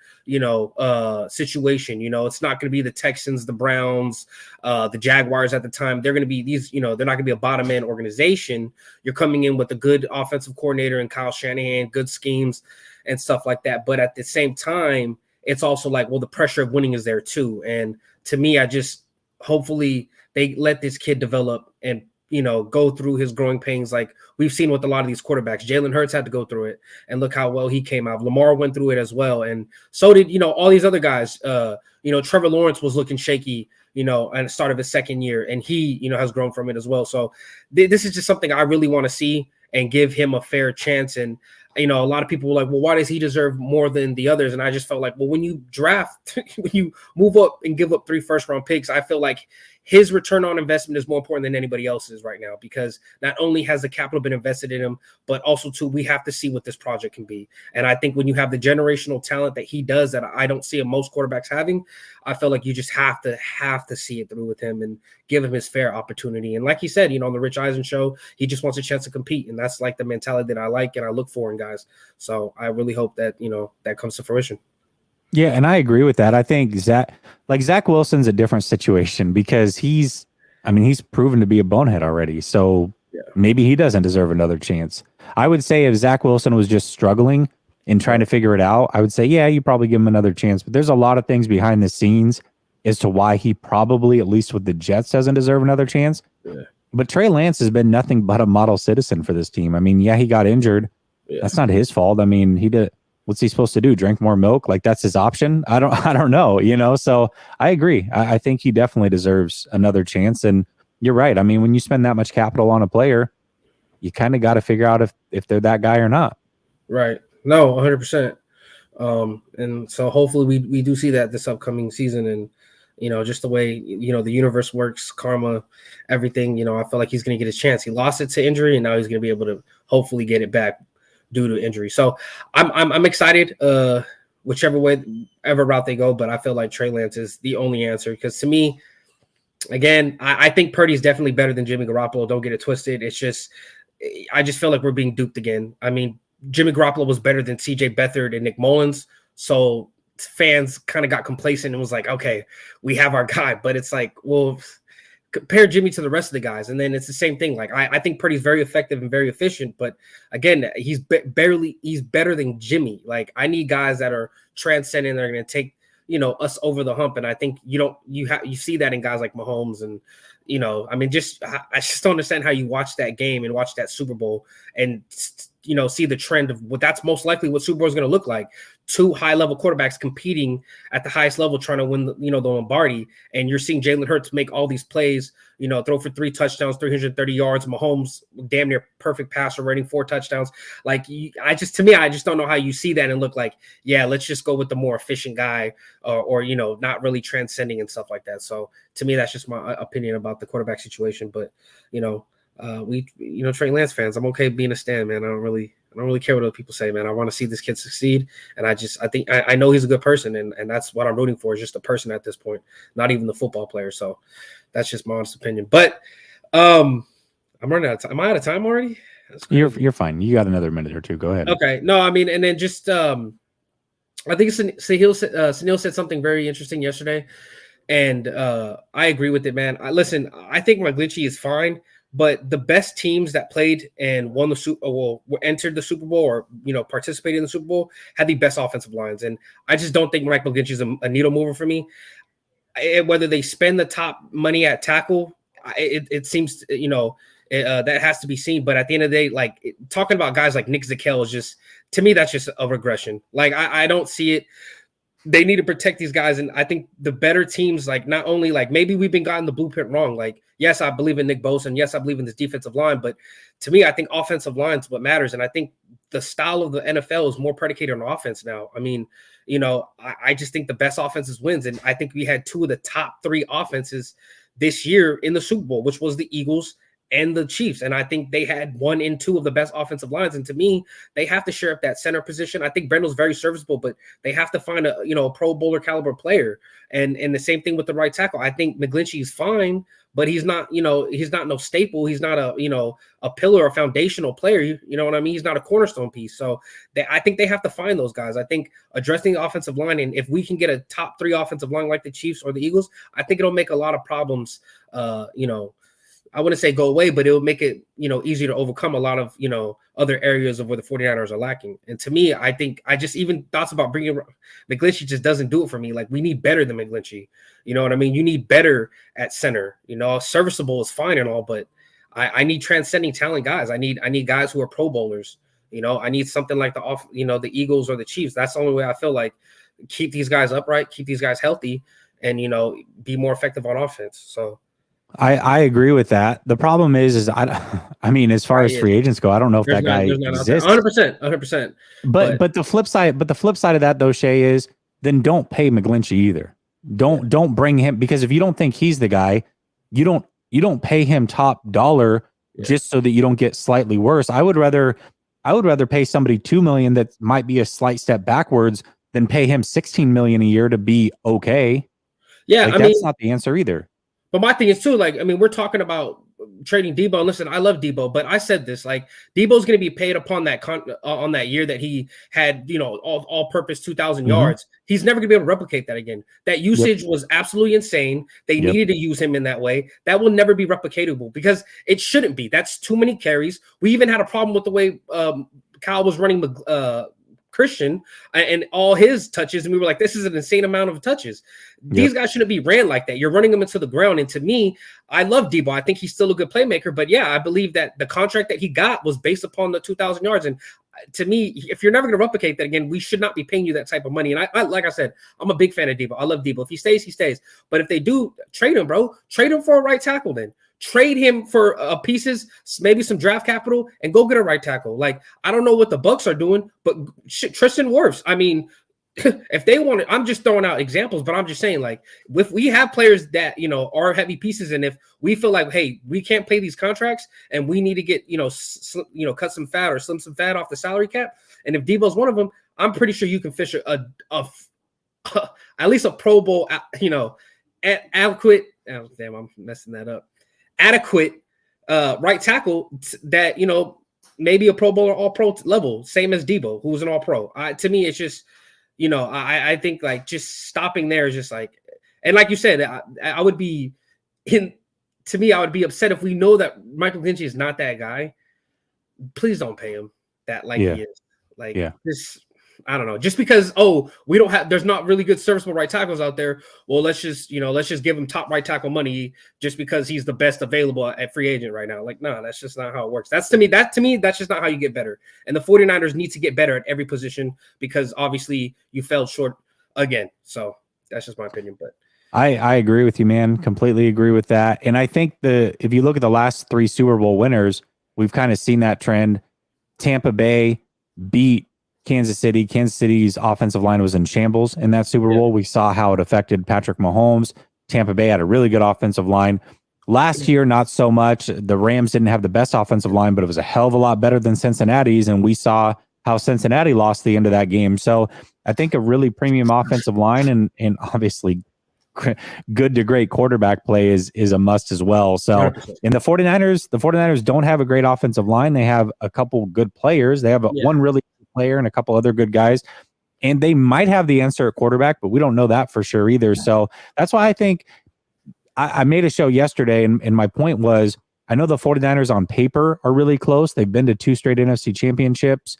situation. It's not going to be the Texans, the Browns, the Jaguars at the time. They're going to be these, they're not going to be a bottom end organization. You're coming in with a good offensive coordinator and Kyle Shanahan, good schemes and stuff like that. But at the same time, it's also like, the pressure of winning is there too. And to me, hopefully they let this kid develop and go through his growing pains like we've seen with a lot of these quarterbacks. Jalen Hurts had to go through it, and look how well he came out. Lamar went through it as well, and so did all these other guys. Trevor Lawrence was looking shaky, at the start of his second year, and he has grown from it as well. So this is just something I really want to see and give him a fair chance. And a lot of people were like, well, why does he deserve more than the others? And I just felt like, well, when you draft, when you move up and give up 3 first-round picks, I feel like his return on investment is more important than anybody else's right now, because not only has the capital been invested in him, but also too, we have to see what this project can be. And I think when you have the generational talent that he does, that I don't see most quarterbacks having, I feel like you just have to see it through with him and give him his fair opportunity. And like he said, on the Rich Eisen show, he just wants a chance to compete. And that's like the mentality that I like and I look for in guys. So I really hope that, that comes to fruition. Yeah, and I agree with that. I think Zach Wilson's a different situation because he's proven to be a bonehead already. So maybe he doesn't deserve another chance. I would say if Zach Wilson was just struggling and trying to figure it out, I would say, yeah, you probably give him another chance. But there's a lot of things behind the scenes as to why he probably, at least with the Jets, doesn't deserve another chance. Yeah. But Trey Lance has been nothing but a model citizen for this team. I mean, yeah, he got injured. Yeah. That's not his fault. I mean, he did. what's he supposed to do? Drink more milk? Like that's his option? I don't know, you know? So I agree. I think he definitely deserves another chance. And you're right. I mean, when you spend that much capital on a player, you kind of got to figure out if they're that guy or not. Right. No, 100%. And so hopefully we do see that this upcoming season, and just the way the universe works, karma, everything. I feel like he's going to get his chance. He lost it to injury, and now he's going to be able to hopefully get it back due to injury. So I'm excited. Whichever route they go, but I feel like Trey Lance is the only answer, because to me, again, I think Purdy's definitely better than Jimmy Garoppolo. Don't get it twisted. It's just I just feel like we're being duped again. I mean, Jimmy Garoppolo was better than CJ Beathard and Nick Mullins. So fans kind of got complacent and was like, okay, we have our guy. But it's like, well, compare Jimmy to the rest of the guys. And then it's the same thing. Like, I think Purdy's very effective and very efficient. But again, he's better than Jimmy. Like, I need guys that are transcendent. They're going to take, us over the hump. And I think you see that in guys like Mahomes and, I just don't understand how you watch that game and watch that Super Bowl and, see the trend of what that's most likely what Super Bowl is going to look like. Two high-level quarterbacks competing at the highest level, trying to win, the Lombardi. And you're seeing Jalen Hurts make all these plays, throw for 3 touchdowns, 330 yards. Mahomes, damn near perfect passer rating, 4 touchdowns. Like, I just don't know how you see that and look like, yeah, let's just go with the more efficient guy, or not really transcending and stuff like that. So to me, that's just my opinion about the quarterback situation. But, Trey Lance fans, I'm okay being a stan, man. I don't really care what other people say, man. I want to see this kid succeed. And I think I know he's a good person, and that's what I'm rooting for, is just a person at this point, not even the football player. So that's just my honest opinion. But I'm running out of time. Am I out of time already? You're fine. You got another minute or two. Go ahead. Okay. No, I mean, and then just I think Sunil said something very interesting yesterday, and I agree with it, man. Listen, I think McGlinchey is fine. But the best teams that played and won the Super Bowl, entered the Super Bowl, or participated in the Super Bowl, had the best offensive lines. And I just don't think Mike McGlinchey is a needle mover for me. Whether they spend the top money at tackle, it seems that has to be seen. But at the end of the day, like, talking about guys like Nick Zakelj is just, to me, that's just a regression. Like, I don't see it. They need to protect these guys. And I think the better teams, like, not only, like, maybe we've been gotten the blueprint wrong. Like, yes, I believe in Nick Bosa, and yes, I believe in this defensive line. But to me, I think offensive line is what matters. And I think the style of the NFL is more predicated on offense now. I mean, I just think the best offenses wins. And I think we had 2 of the top 3 offenses this year in the Super Bowl, which was the Eagles and the Chiefs. And I think they had 1 and 2 of the best offensive lines. And to me, they have to share up that center position. I think Brendel's very serviceable, but they have to find a Pro Bowler caliber player. And the same thing with the right tackle. I think McGlinchey is fine, but he's not no staple. He's not a pillar or foundational player. You know what I mean? He's not a cornerstone piece. So I think they have to find those guys. I think addressing the offensive line, and if we can get a top 3 offensive line like the Chiefs or the Eagles, I think it'll make a lot of problems, I wouldn't say go away, but it would make it, easier to overcome a lot of, other areas of where the 49ers are lacking. And to me, I think even thoughts about bringing McGlinchey just doesn't do it for me. Like, we need better than McGlinchey. You know what I mean? You need better at center. Serviceable is fine and all, but I need transcending talent guys. I need guys who are Pro Bowlers. I need something like the Eagles or the Chiefs. That's the only way I feel like keep these guys upright, keep these guys healthy, and, be more effective on offense. So. I agree with that. The problem is I mean, as far as free agents go, I don't know if that guy exists. 100%. But the flip side of that, though, Shay, is then don't pay McGlinchey either. Don't bring him, because if you don't think he's the guy, you don't pay him top dollar just so that you don't get slightly worse. I would rather pay somebody $2 million that might be a slight step backwards than pay him $16 million a year to be okay. Yeah, that's not the answer either. But my thing is too, like, I mean, we're talking about trading Debo. And listen, I love Debo, but I said this, like, Debo's going to be paid upon that on that year that he had, all-purpose 2,000 yards. He's never going to be able to replicate that again. That usage was absolutely insane. They needed to use him in that way. That will never be replicatable, because it shouldn't be. That's too many carries. We even had a problem with the way Kyle was running Christian and all his touches, and we were like, this is an insane amount of touches. These guys shouldn't be ran like that. You're running them into the ground. And to me, I love Debo. I think he's still a good playmaker, but yeah, I believe that the contract that he got was based upon the 2,000 yards. And to me, if you're never going to replicate that again, we should not be paying you that type of money. And I like I said, I'm a big fan of Debo. I love Debo. If he stays, he stays. But if they do trade him, bro, trade him for a right tackle. Then trade him for pieces, maybe some draft capital, and go get a right tackle. Like, I don't know what the Bucs are doing, but Tristan Wirfs. I mean, if they want to, I'm just throwing out examples, but I'm just saying, like, if we have players that, you know, are heavy pieces, and if we feel like, hey, we can't pay these contracts and we need to get, cut some fat or slim some fat off the salary cap, and if Debo's one of them, I'm pretty sure you can fish at least a Pro Bowl, adequate. Oh, damn, I'm messing that up. Adequate right tackle that, maybe a Pro Bowl or All Pro level, same as Debo, who was an All Pro. To me, it's just. I think like just stopping there is just like, and like you said, I would be I would be upset if we know that Michael McGlinchey is not that guy. Please don't pay him that he is. Like, this, I don't know, just because, there's not really good serviceable right tackles out there. Well, let's just give him top right tackle money just because he's the best available at free agent right now. Like, no, that's just not how it works. That's to me, that's just not how you get better. And the 49ers need to get better at every position because obviously you fell short again. So that's just my opinion. But I agree with you, man. Completely agree with that. And I think if you look at the last 3 Super Bowl winners, we've kind of seen that trend. Tampa Bay beat Kansas City. Kansas City's offensive line was in shambles in that Super Bowl. We saw how it affected Patrick Mahomes. Tampa Bay had a really good offensive line. Last year, not so much. The Rams didn't have the best offensive line, but it was a hell of a lot better than Cincinnati's, and we saw how Cincinnati lost the end of that game. So I think a really premium offensive line and obviously good to great quarterback play is a must as well. So in the 49ers don't have a great offensive line. They have a couple good players. They have one really good player and a couple other good guys, and they might have the answer at quarterback, but we don't know that for sure either. So that's why I think I made a show yesterday, and my point was, I know the 49ers on paper are really close. They've been to 2 straight NFC championships.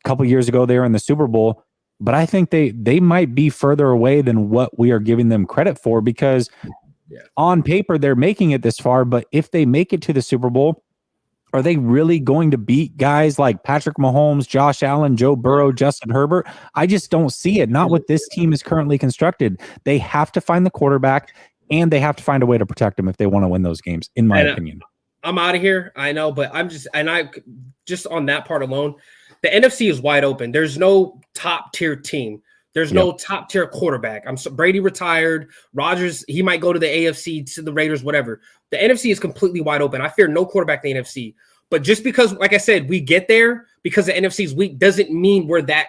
A couple years ago, they were in the Super Bowl. But I think they might be further away than what we are giving them credit for, because on paper, they're making it this far. But if they make it to the Super Bowl, are they really going to beat guys like Patrick Mahomes, Josh Allen, Joe Burrow, Justin Herbert? I just don't see it. Not what this team is currently constructed. They have to find the quarterback, and they have to find a way to protect him if they want to win those games, in my opinion. I'm out of here. I know, but I just on that part alone, the NFC is wide open. There's no top tier team. There's no top tier quarterback. Brady retired. Rodgers, he might go to the AFC, to the Raiders, whatever. The NFC is completely wide open. I fear no quarterback in the NFC. But just because, like I said, we get there because the NFC is weak doesn't mean we're that,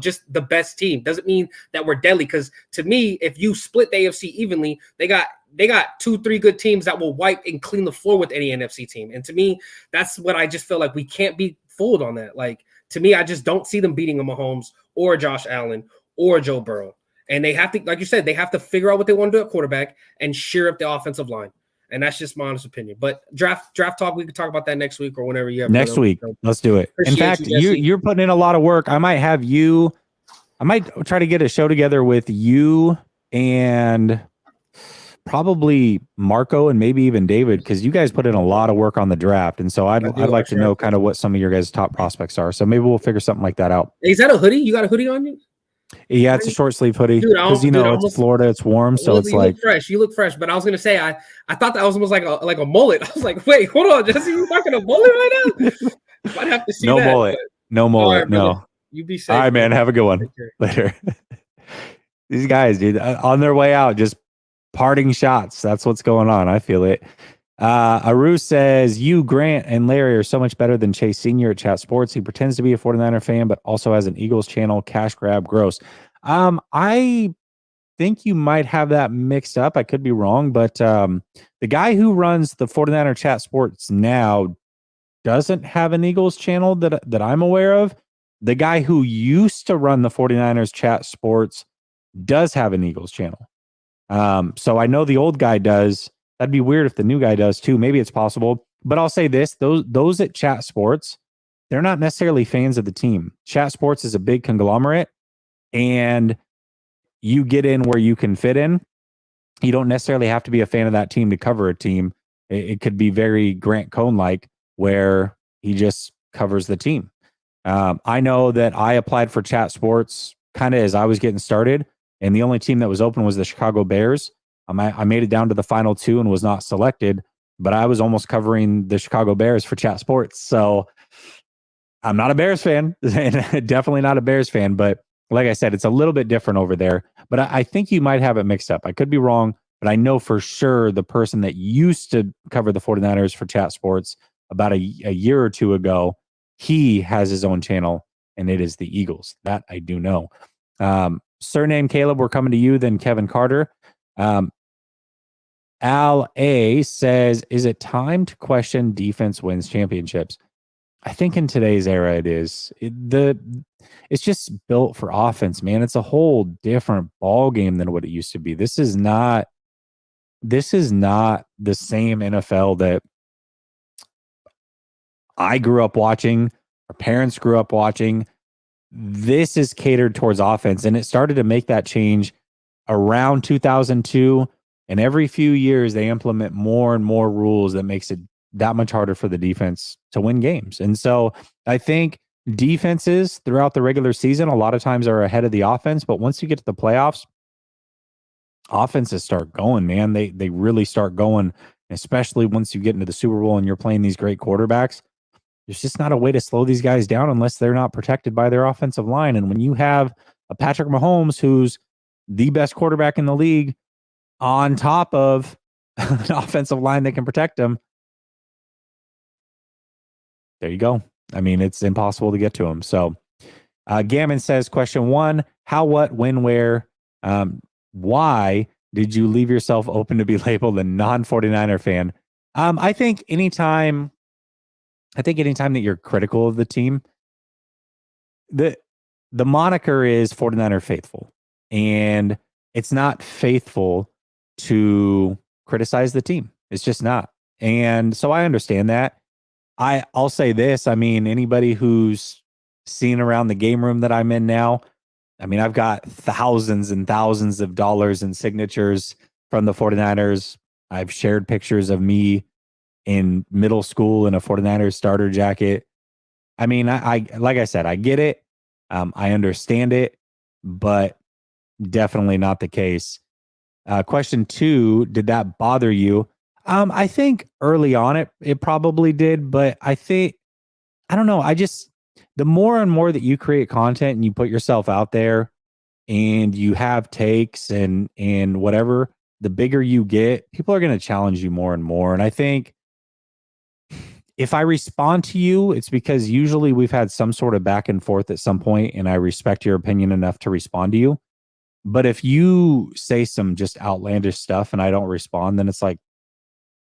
just the best team. Doesn't mean that we're deadly. Because to me, if you split the AFC evenly, they got 2-3 good teams that will wipe and clean the floor with any NFC team. And to me, that's what I just feel like we can't be fooled on that. Like, to me, I just don't see them beating a Mahomes or Josh Allen or Joe Burrow. And they have to, like you said, they have to figure out what they want to do at quarterback and shear up the offensive line. And that's just my honest opinion. But draft talk, we can talk about that next week or whenever you have. Next week. Let's do it. In fact, you're putting in a lot of work. I might try to get a show together with you and probably Marco and maybe even David, because you guys put in a lot of work on the draft. And so I'd like to know kind of what some of your guys' top prospects are. So maybe we'll figure something like that out. Is that a hoodie? You got a hoodie on you? Yeah, it's a short sleeve hoodie because it's Florida, it's warm, so it's like fresh. You look fresh, but I was gonna say I thought that was almost like a mullet. I was like, wait, hold on, Jesse, you rocking a mullet right now? Might have to see no that. Mullet, no mullet, right, no. You be safe. All right, man. Have a good one. Later. These guys, dude, on their way out, just parting shots. That's what's going on. I feel it. Aru says, you, Grant, and Larry are so much better than Chase Sr. at Chat Sports. He pretends to be a 49er fan, but also has an Eagles channel. Cash grab, gross. I think you might have that mixed up. I could be wrong, but the guy who runs the 49er Chat Sports now doesn't have an Eagles channel that I'm aware of. The guy who used to run the 49ers Chat Sports does have an Eagles channel. So I know the old guy does. That'd be weird if the new guy does too. Maybe it's possible. But I'll say this, those at Chat Sports, they're not necessarily fans of the team. Chat Sports is a big conglomerate, and you get in where you can fit in. You don't necessarily have to be a fan of that team to cover a team. It could be very Grant Cohn-like, where he just covers the team. I know that I applied for Chat Sports kind of as I was getting started, and the only team that was open was the Chicago Bears. I made it down to the final 2 and was not selected, but I was almost covering the Chicago Bears for Chat Sports. So I'm not a Bears fan, definitely not a Bears fan, but like I said, it's a little bit different over there. But I think you might have it mixed up. I could be wrong, but I know for sure the person that used to cover the 49ers for Chat Sports about a year or two ago, he has his own channel, and it is the Eagles. That I do know. Surname Caleb, we're coming to you, then Kevin Carter. Al A says, is it time to question defense wins championships? I think in today's era it is. It's just built for offense, man. It's a whole different ball game than what it used to be. This is not the same NFL that I grew up watching, our parents grew up watching. This is catered towards offense, and it started to make that change around 2002. And every few years, they implement more and more rules that makes it that much harder for the defense to win games. And so I think defenses throughout the regular season, a lot of times are ahead of the offense. But once you get to the playoffs, offenses start going, man. They really start going, especially once you get into the Super Bowl and you're playing these great quarterbacks. There's just not a way to slow these guys down unless they're not protected by their offensive line. And when you have a Patrick Mahomes, who's the best quarterback in the league, on top of an offensive line that can protect him, there you go. I mean, it's impossible to get to him. So Gammon says, question 1, how, what, when, where, why did you leave yourself open to be labeled a non-49er fan? I think anytime that you're critical of the team, the moniker is 49er faithful, and it's not faithful to criticize the team. It's just not. And so I understand that. I'll say this. I mean, anybody who's seen around the game room that I'm in now, I mean, I've got thousands and thousands of dollars in signatures from the 49ers. I've shared pictures of me in middle school in a 49ers starter jacket. I mean, I like I said, I get it. I understand it, but definitely not the case. Question 2, did that bother you? I think early on it probably did, but I don't know. The more and more that you create content and you put yourself out there and you have takes and whatever, the bigger you get, people are going to challenge you more and more. And I think if I respond to you, it's because usually we've had some sort of back and forth at some point, and I respect your opinion enough to respond to you. But if you say some just outlandish stuff and I don't respond, then it's like,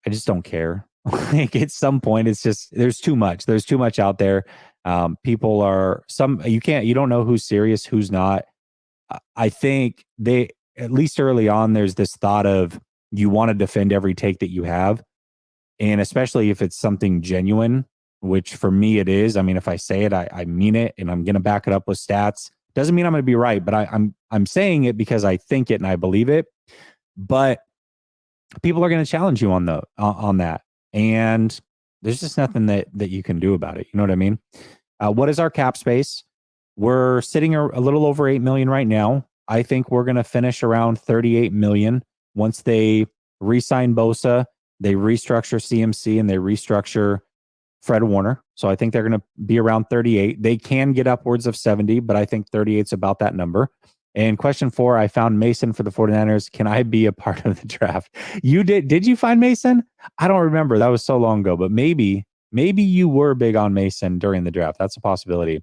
I just don't care. Like at some point, it's just, there's too much out there. People are you don't know who's serious, who's not. I think at least early on, there's this thought of you want to defend every take that you have. And especially if it's something genuine, which for me it is. I mean, if I say it, I mean it, and I'm going to back it up with stats. Doesn't mean I'm going to be right, but I'm saying it because I think it and I believe it. But people are going to challenge you on that, and there's just nothing that you can do about it. You know what I mean? What is our cap space? We're sitting a little over 8 million right now. I think we're going to finish around 38 million once they re-sign Bosa, they restructure CMC, and they restructure Fred Warner. So I think they're going to be around 38. They can get upwards of 70, but I think 38 is about that number. And question 4, I found Mason for the 49ers. Can I be a part of the draft? You did. Did you find Mason? I don't remember. That was so long ago, but maybe you were big on Mason during the draft. That's a possibility.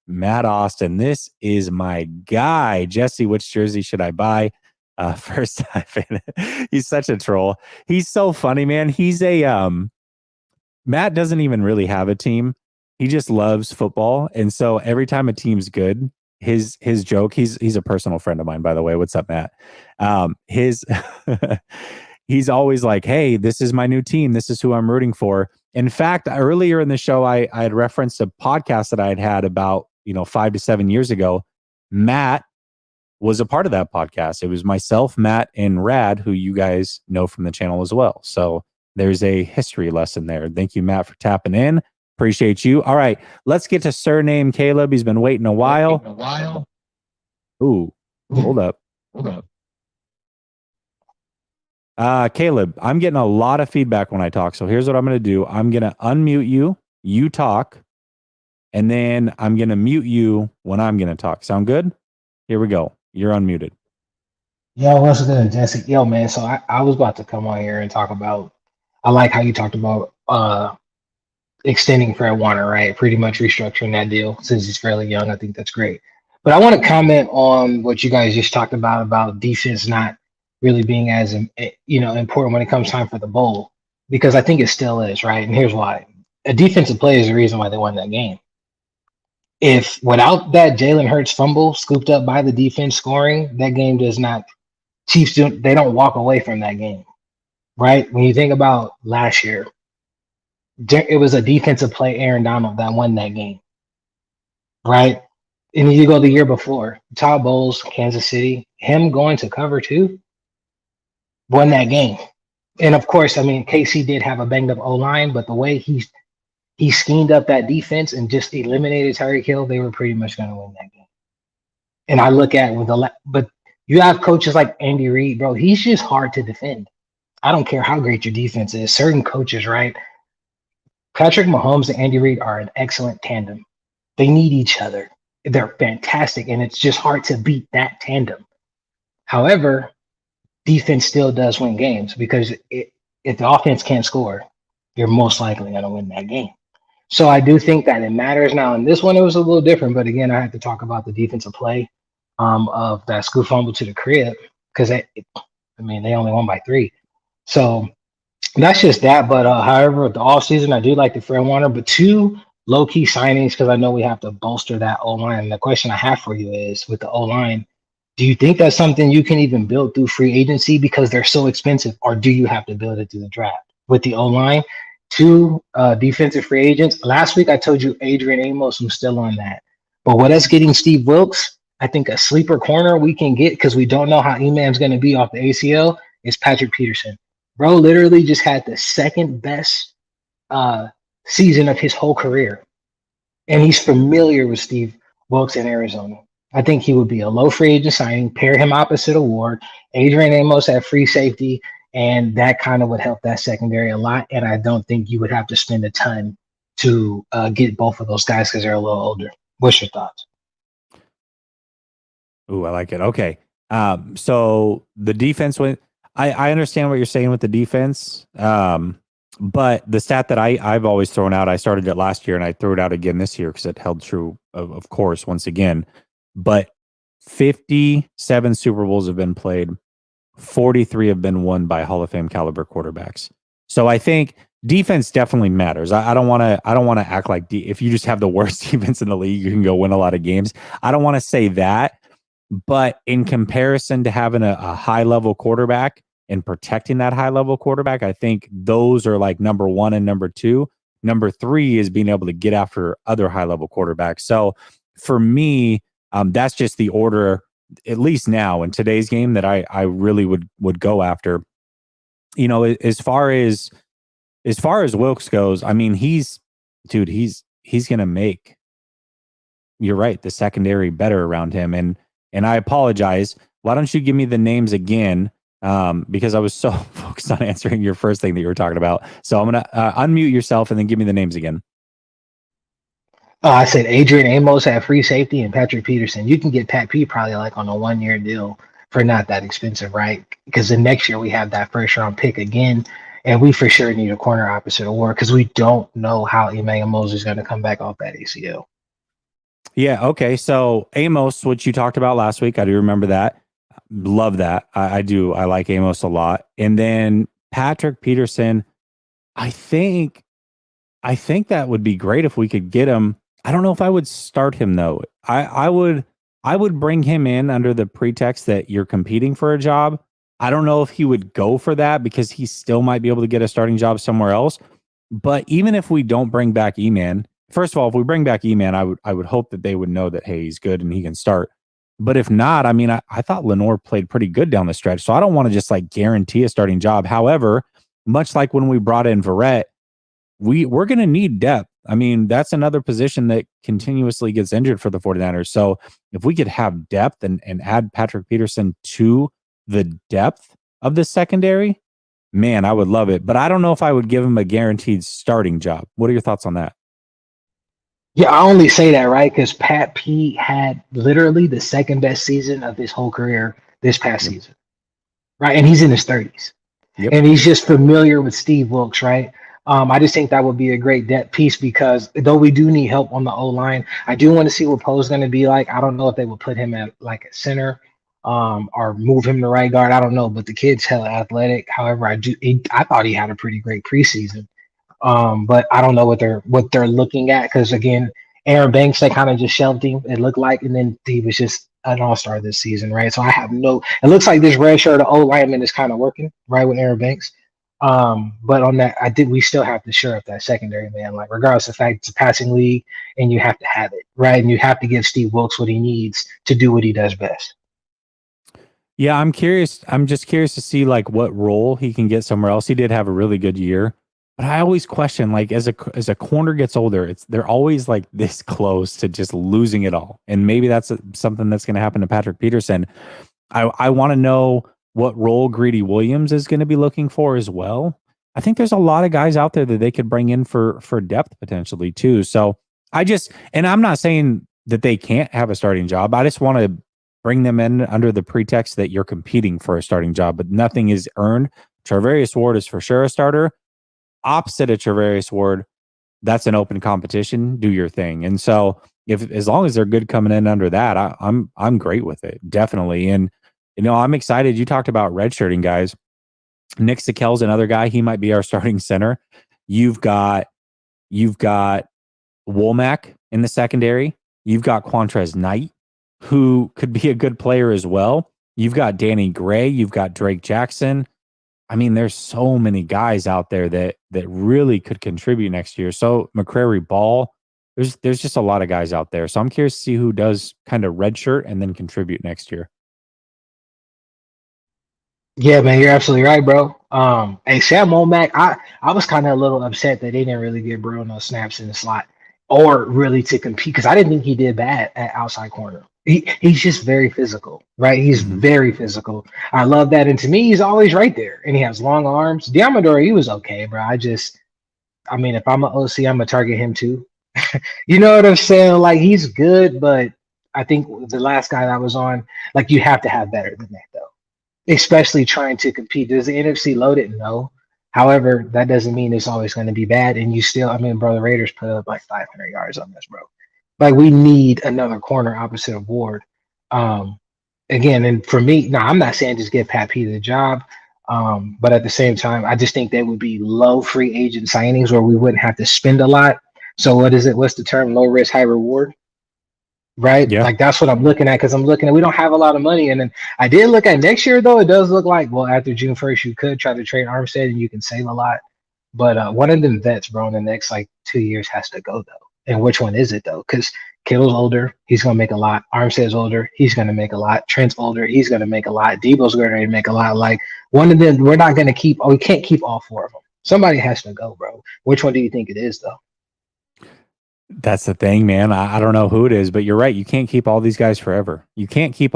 Matt Austin, this is my guy. Jesse, which jersey should I buy? First time fan. He's such a troll. He's so funny, man. He's Matt doesn't even really have a team. He just loves football. And so every time a team's good, his joke, he's a personal friend of mine, by the way. What's up, Matt? He's always like, hey, this is my new team. This is who I'm rooting for. In fact, earlier in the show, I had referenced a podcast that I had about 5 to 7 years ago. Matt was a part of that podcast. It was myself, Matt, and Rad, who you guys know from the channel as well. So there's a history lesson there. Thank you, Matt, for tapping in. Appreciate you. All right, let's get to surname Caleb. He's been waiting a while. Ooh, hold up. Caleb, I'm getting a lot of feedback when I talk. So here's what I'm going to do. I'm going to unmute you. You talk. And then I'm going to mute you when I'm going to talk. Sound good? Here we go. You're unmuted. Yo, what's good, Jesse? Yo, man. So I was about to come on here and talk about, I like how you talked about extending Fred Warner, right? Pretty much restructuring that deal since he's fairly young. I think that's great. But I want to comment on what you guys just talked about defense not really being as important when it comes time for the bowl, because I think it still is, right? And here's why. A defensive play is the reason why they won that game. If without that Jalen Hurts fumble scooped up by the defense scoring, that game does not, Chiefs they don't walk away from that game, right? When you think about last year, it was a defensive play, Aaron Donald, that won that game, right? And you go the year before, Todd Bowles, Kansas City, him going to cover 2, won that game. And of course, I mean, KC did have a banged up O-line, but the way he schemed up that defense and just eliminated Tyreek Hill, they were pretty much going to win that game. And I look at but you have coaches like Andy Reid, bro. He's just hard to defend. I don't care how great your defense is. Certain coaches, right? Patrick Mahomes and Andy Reid are an excellent tandem. They need each other. They're fantastic, and it's just hard to beat that tandem. However, defense still does win games because if the offense can't score, you're most likely going to win that game. So I do think that it matters now. In this one, it was a little different, but again, I had to talk about the defensive play of that scoop fumble to the crib because they only won by 3. So that's just that. But however, the offseason, I do like the Fred Warner, but 2 low-key signings because I know we have to bolster that O-line. And the question I have for you is, with the O-line, do you think that's something you can even build through free agency because they're so expensive, or do you have to build it through the draft? With the O-line, 2 defensive free agents. Last week, I told you Adrian Amos. I'm still on that. But with us getting Steve Wilkes, I think a sleeper corner we can get because we don't know how Eman's going to be off the ACL is Patrick Peterson. Bro literally just had the second best season of his whole career. And he's familiar with Steve Wilkes in Arizona. I think he would be a low free agent signing, pair him opposite of Ward. Adrian Amos at free safety, and that kind of would help that secondary a lot. And I don't think you would have to spend a ton to get both of those guys because they're a little older. What's your thoughts? Ooh, I like it. Okay. So the defense went. I understand what you're saying with the defense. But the stat that I've always thrown out, I started it last year and I threw it out again this year because it held true, of course, once again. But 57 Super Bowls have been played. 43 have been won by Hall of Fame caliber quarterbacks. So I think defense definitely matters. I don't want to act like if you just have the worst defense in the league, you can go win a lot of games. I don't want to say that. But in comparison to having a high-level quarterback and protecting that high-level quarterback, I think those are like number 1 and number 2. Number 3 is being able to get after other high-level quarterbacks. So for me, that's just the order, at least now in today's game, that I really would go after. You know, as far as Wilkes goes, I mean, he's going to make, you're right, the secondary better around him. And I apologize. Why don't you give me the names again? Because I was so focused on answering your first thing that you were talking about. So I'm going to unmute yourself and then give me the names again. I said Adrian Amos at free safety and Patrick Peterson. You can get Pat P probably like on a 1-year deal for not that expensive, right? Because the next year we have that first round pick again. And we for sure need a corner opposite of Ward because we don't know how Emmanuel Moses is going to come back off that ACL. Yeah, okay. So Amos, which you talked about last week, I do remember that. Love that. I do. I like Amos a lot. And then Patrick Peterson, I think that would be great if we could get him. I don't know if I would start him though. I would bring him in under the pretext that you're competing for a job. I don't know if he would go for that because he still might be able to get a starting job somewhere else. But even if we don't bring back E-Man, first of all, if we bring back E-Man, I would hope that they would know that, hey, he's good and he can start. But if not, I mean, I thought Lenore played pretty good down the stretch. So I don't want to just like guarantee a starting job. However, much like when we brought in Verrett, we're going to need depth I mean, that's another position that continuously gets injured for the 49ers. So if we could have depth and add Patrick Peterson to the depth of the secondary, man, I would love it. But I don't know if I would give him a guaranteed starting job. What are your thoughts on that? Yeah, I only say that, right? Because Pat P had literally the second best season of his whole career this past season, right? And he's in his 30s. And he's just familiar with Steve Wilkes, right? I just think that would be a great depth piece because though we do need help on the O-line, I do want to see what Poe's going to be like. I don't know if they will put him at like a center or move him to right guard. I don't know, but the kid's hella athletic. However, I thought he had a pretty great preseason. But I don't know what they're looking at because again, Aaron Banks, they kind of just shelved him, it looked like, and then he was just an all-star this season, right? So it looks like this red shirt old lineman is kind of working, right, with Aaron Banks. But on that, we still have to shore up that secondary, man. Like regardless of the fact it's a passing league and you have to have it, right? And you have to give Steve Wilkes what he needs to do what he does best. Yeah, I'm curious. I'm just curious to see like what role he can get somewhere else. He did have a really good year. But I always question, like, as a corner gets older, they're always like this close to just losing it all. And maybe that's something that's going to happen to Patrick Peterson. I want to know what role Greedy Williams is going to be looking for as well. I think there's a lot of guys out there that they could bring in for depth potentially too. So and I'm not saying that they can't have a starting job. I just want to bring them in under the pretext that you're competing for a starting job, but nothing is earned. Charvarius Ward is for sure a starter. Opposite of Charvarius Ward, that's an open competition. Do your thing. And so as long as they're good coming in under that, I'm great with it. Definitely. And I'm excited. You talked about redshirting guys. Nick Sakel's another guy. He might be our starting center. You've got Womack in the secondary. You've got Quantrez Knight, who could be a good player as well. You've got Danny Gray. You've got Drake Jackson. I mean, there's so many guys out there that really could contribute next year. So McCrary Ball, there's just a lot of guys out there. So I'm curious to see who does kind of redshirt and then contribute next year. Yeah, man, you're absolutely right, bro. Hey, Sam Womack, I was kind of a little upset that they didn't really give Bro no snaps in the slot or really to compete because I didn't think he did bad at outside corner. He's just very physical, right? He's very physical. I love that. And to me, he's always right there. And he has long arms. Diamador, he was okay, bro. I mean, if I'm an OC, I'm going to target him too. You know what I'm saying? Like, he's good, but I think the last guy that was on, like, you have to have better than that, though. Especially trying to compete. Does the NFC load it? No. However, that doesn't mean it's always going to be bad. And bro, the Raiders put up like 500 yards on us, bro. Like, we need another corner opposite of Ward. Again, and for me, no, I'm not saying just get Pat P the job. But at the same time, I just think they would be low free agent signings where we wouldn't have to spend a lot. So what is it? What's the term? Low risk, high reward. Right? Yeah. Like that's what I'm looking at because I'm looking at we don't have a lot of money. And then I did look at next year, though. It does look like, well, after June 1st, you could try to trade Armstead and you can save a lot. But one of them vets, bro, in the next like 2 years has to go, though. And which one is it, though? Because Kittle's older. He's going to make a lot. Armstead's older. He's going to make a lot. Trent's older. He's going to make a lot. Debo's going to make a lot. Like one of them, we can't keep all four of them. Somebody has to go, bro. Which one do you think it is, though? That's the thing, man. I don't know who it is, but you're right. You can't keep all these guys forever. You can't keep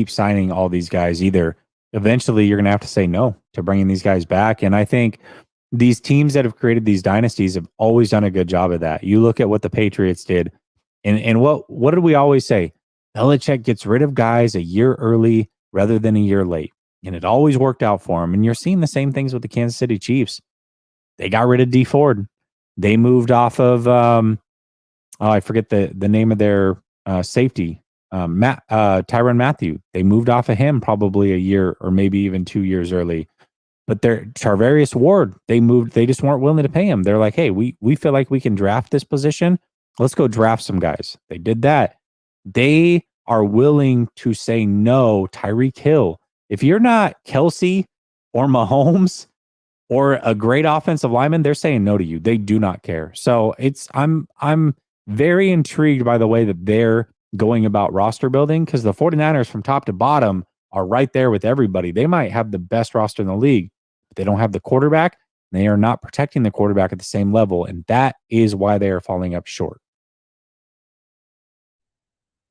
signing all these guys either. Eventually, you're going to have to say no to bringing these guys back. And I think these teams that have created these dynasties have always done a good job of that. You look at what the Patriots did. And what did we always say? Belichick gets rid of guys a year early rather than a year late. And it always worked out for him. And you're seeing the same things with the Kansas City Chiefs. They got rid of Dee Ford. They moved off of I forget the name of their safety, Tyrann Mathieu. They moved off of him probably a year or maybe even 2 years early. But their Charvarius Ward, they just weren't willing to pay him. They're like, hey, we feel like we can draft this position. Let's go draft some guys. They did that. They are willing to say no. Tyreek Hill. If you're not Kelsey or Mahomes or a great offensive lineman, they're saying no to you. They do not care. So I'm very intrigued by the way that they're going about roster building because the 49ers from top to bottom are right there with everybody. They might have the best roster in the league, but they don't have the quarterback. They are not protecting the quarterback at the same level, and that is why they are falling up short.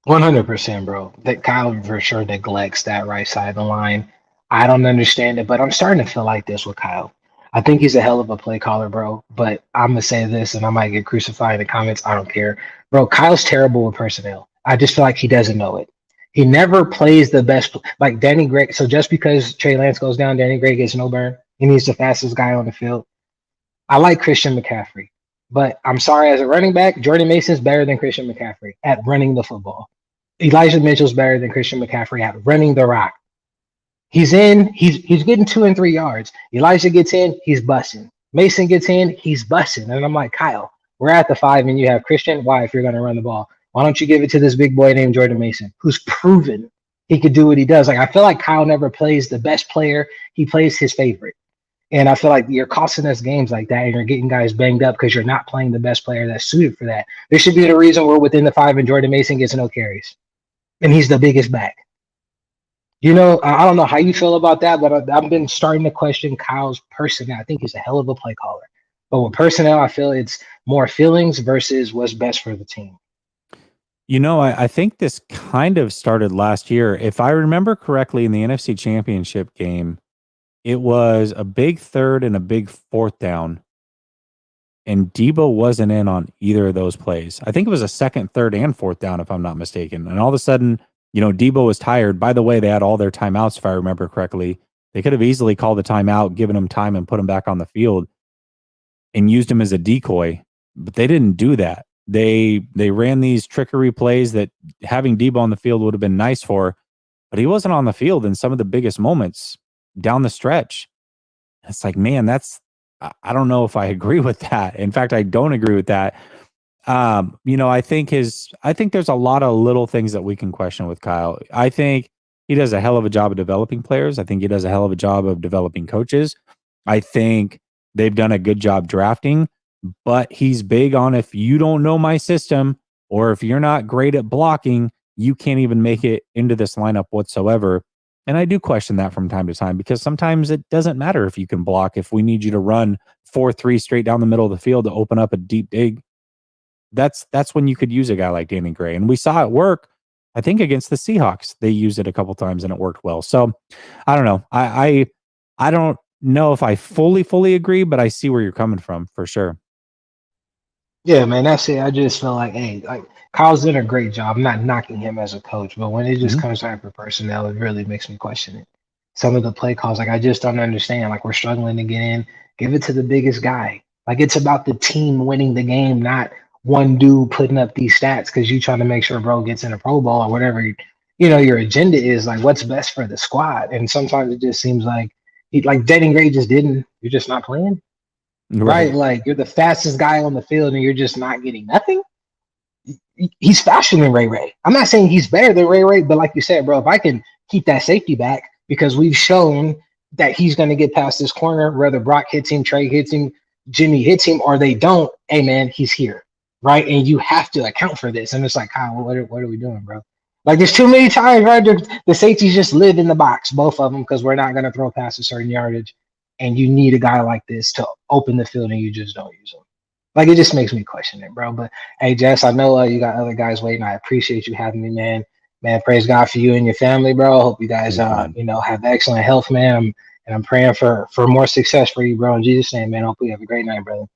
100%, bro. That Kyle for sure neglects that right side of the line. I don't understand it, but I'm starting to feel like this with Kyle. I think he's a hell of a play caller, bro. But I'm gonna say this, and I might get crucified in the comments. I don't care, bro. Kyle's terrible with personnel. I just feel like he doesn't know it. He never plays the best, like Danny Gray. So just because Trey Lance goes down, Danny Gray gets no burn, and he's the fastest guy on the field. I like Christian McCaffrey, but I'm sorry, as a running back, Jordan Mason's better than Christian McCaffrey at running the football. Elijah Mitchell's better than Christian McCaffrey at running the rock. He's getting 2 and 3 yards. Elijah gets in, he's busting. Mason gets in, he's busting. And I'm like, Kyle, we're at the 5 and you have Christian. Why, if you're going to run the ball? Why don't you give it to this big boy named Jordan Mason, who's proven he could do what he does? Like, I feel like Kyle never plays the best player. He plays his favorite. And I feel like you're costing us games like that, and you're getting guys banged up because you're not playing the best player that's suited for that. There should be a reason we're within the 5 and Jordan Mason gets no carries. And he's the biggest back. You know, I don't know how you feel about that, but I've been starting to question Kyle's personnel. I think he's a hell of a play caller. But with personnel, I feel it's more feelings versus what's best for the team. You know, I think this kind of started last year. If I remember correctly, in the NFC Championship game, it was a big 3rd and a big 4th down. And Debo wasn't in on either of those plays. I think it was a 2nd, 3rd, and 4th down, if I'm not mistaken. And all of a sudden, you know, Debo was tired. By the way, they had all their timeouts, if I remember correctly. They could have easily called the timeout, given him time, and put him back on the field and used him as a decoy. But they didn't do that. They ran these trickery plays that having Debo on the field would have been nice for, but he wasn't on the field in some of the biggest moments down the stretch. It's like, man, I don't know if I agree with that. In fact, I don't agree with that. You know, I think there's a lot of little things that we can question with Kyle. I think he does a hell of a job of developing players. I think he does a hell of a job of developing coaches. I think they've done a good job drafting, but he's big on, if you don't know my system or if you're not great at blocking, you can't even make it into this lineup whatsoever. And I do question that from time to time, because sometimes it doesn't matter if you can block. If we need you to run 4-3 straight down the middle of the field to open up a deep dig, that's when you could use a guy like Danny Gray. And we saw it work, I think, against the Seahawks. They used it a couple times and it worked well. So I don't know. I don't know if I fully agree, but I see where you're coming from for sure. Yeah, man, that's it. I just feel like, hey, like Kyle's doing a great job. I'm not knocking him as a coach, but when it just comes time for personnel, it really makes me question it. Some of the play calls, like, I just don't understand. Like, we're struggling to get in. Give it to the biggest guy. Like, it's about the team winning the game, not one dude putting up these stats because you trying to make sure bro gets in a Pro Bowl or whatever. You know, your agenda is like what's best for the squad. And sometimes it just seems like Danny Gray just didn't. You're just not playing. Right? Like, you're the fastest guy on the field and you're just not getting nothing. He's faster than Ray Ray. I'm not saying he's better than Ray Ray, but like you said, bro, if I can keep that safety back, because we've shown that he's going to get past this corner, whether Brock hits him, Trey hits him, Jimmy hits him, or they don't, hey, man, he's here, right? And you have to account for this. And it's like, Kyle, what are we doing, bro? Like, there's too many times, right? The safeties just live in the box, both of them, because we're not going to throw past a certain yardage. And you need a guy like this to open the field, and you just don't use him. Like, it just makes me question it, bro. But, hey, Jess, I know you got other guys waiting. I appreciate you having me, man. Man, praise God for you and your family, bro. I hope you guys, have excellent health, man. And I'm praying for more success for you, bro. In Jesus' name, man. Hopefully you have a great night, brother.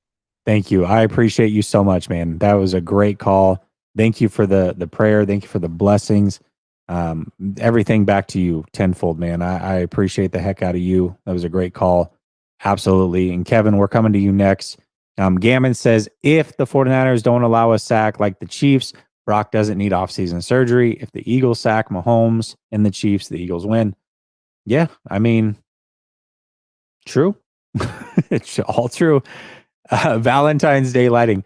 Thank you. I appreciate you so much, man. That was a great call. Thank you for the prayer. Thank you for the blessings. Everything back to you tenfold, man. I appreciate the heck out of you. That was a great call. Absolutely. And Kevin, we're coming to you next. Gammon says, if the 49ers don't allow a sack like the Chiefs, Brock doesn't need offseason surgery. If the Eagles sack Mahomes and the Chiefs, the Eagles win. Yeah, I mean, true. It's all true. Valentine's Day lighting.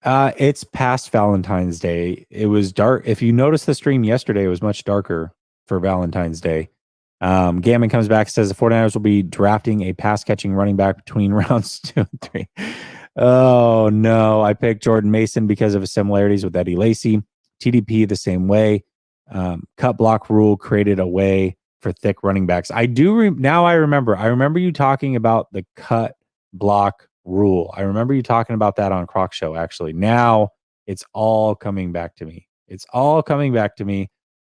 It's past Valentine's Day. It was dark. If you noticed the stream yesterday, it was much darker for Valentine's Day. Gammon comes back and says the 49ers will be drafting a pass-catching running back between rounds 2 and 3. Oh, no. I picked Jordan Mason because of his similarities with Eddie Lacy. TDP the same way. Cut block rule created a way for thick running backs. I do now I remember you talking about the cut block rule. I remember you talking about that on Croc Show, actually. Now it's all coming back to me. It's all coming back to me.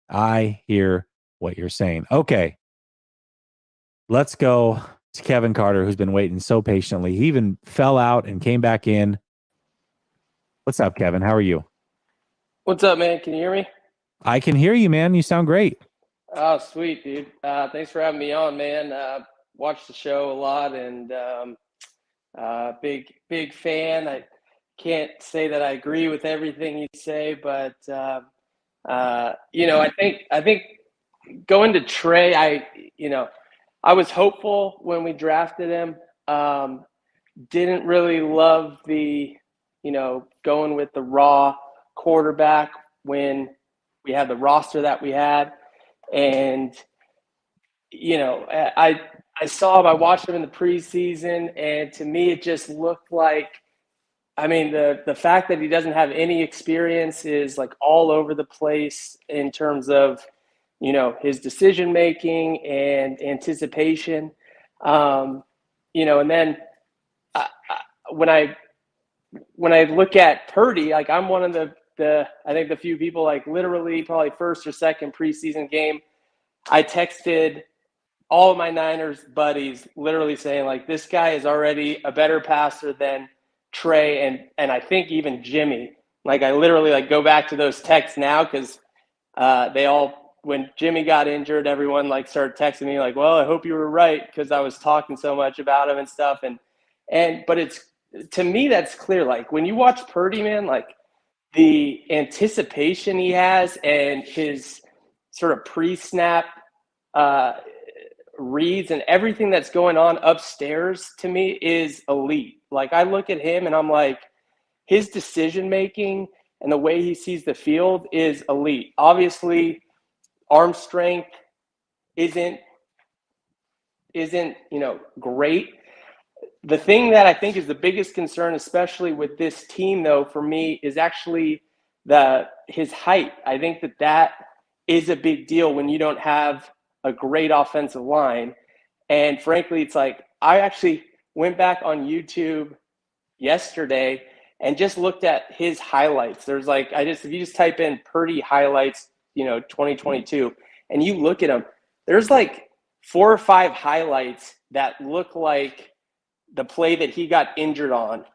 I hear what you're saying. Okay. Let's go to Kevin Carter, who's been waiting so patiently. He even fell out and came back in. What's up, Kevin? How are you? What's up, man? Can you hear me? I can hear you, man. You sound great. Oh, sweet, dude. Thanks for having me on, man. Watched the show a lot and big fan. I can't say that I agree with everything you say, but I think going to Trey, I was hopeful when we drafted him. Didn't really love the, going with the raw quarterback when we had the roster that we had. And, I saw him, I watched him in the preseason, and to me, it just looked like, the fact that he doesn't have any experience is like all over the place in terms of, his decision-making and anticipation. And then when I look at Purdy, like I'm one of I think the few people, like literally probably first or second preseason game, I texted all of my Niners buddies literally saying like, this guy is already a better passer than Trey and I think even Jimmy. Like I literally like go back to those texts now because when Jimmy got injured, everyone like started texting me like, well, I hope you were right because I was talking so much about him and stuff. But it's, to me, that's clear. Like when you watch Purdy, man, like the anticipation he has and his sort of pre-snap reads and everything that's going on upstairs to me is elite. Like I look at him and I'm like, his decision-making and the way he sees the field is elite. Obviously, arm strength isn't great. The thing that I think is the biggest concern, especially with this team, though, for me, is actually his height. I think that is a big deal when you don't have a great offensive line. And frankly, it's like I actually went back on YouTube yesterday and just looked at his highlights. There's like if you just type in Purdy highlights, 2022, and you look at them, there's like 4 or 5 highlights that look like the play that he got injured on,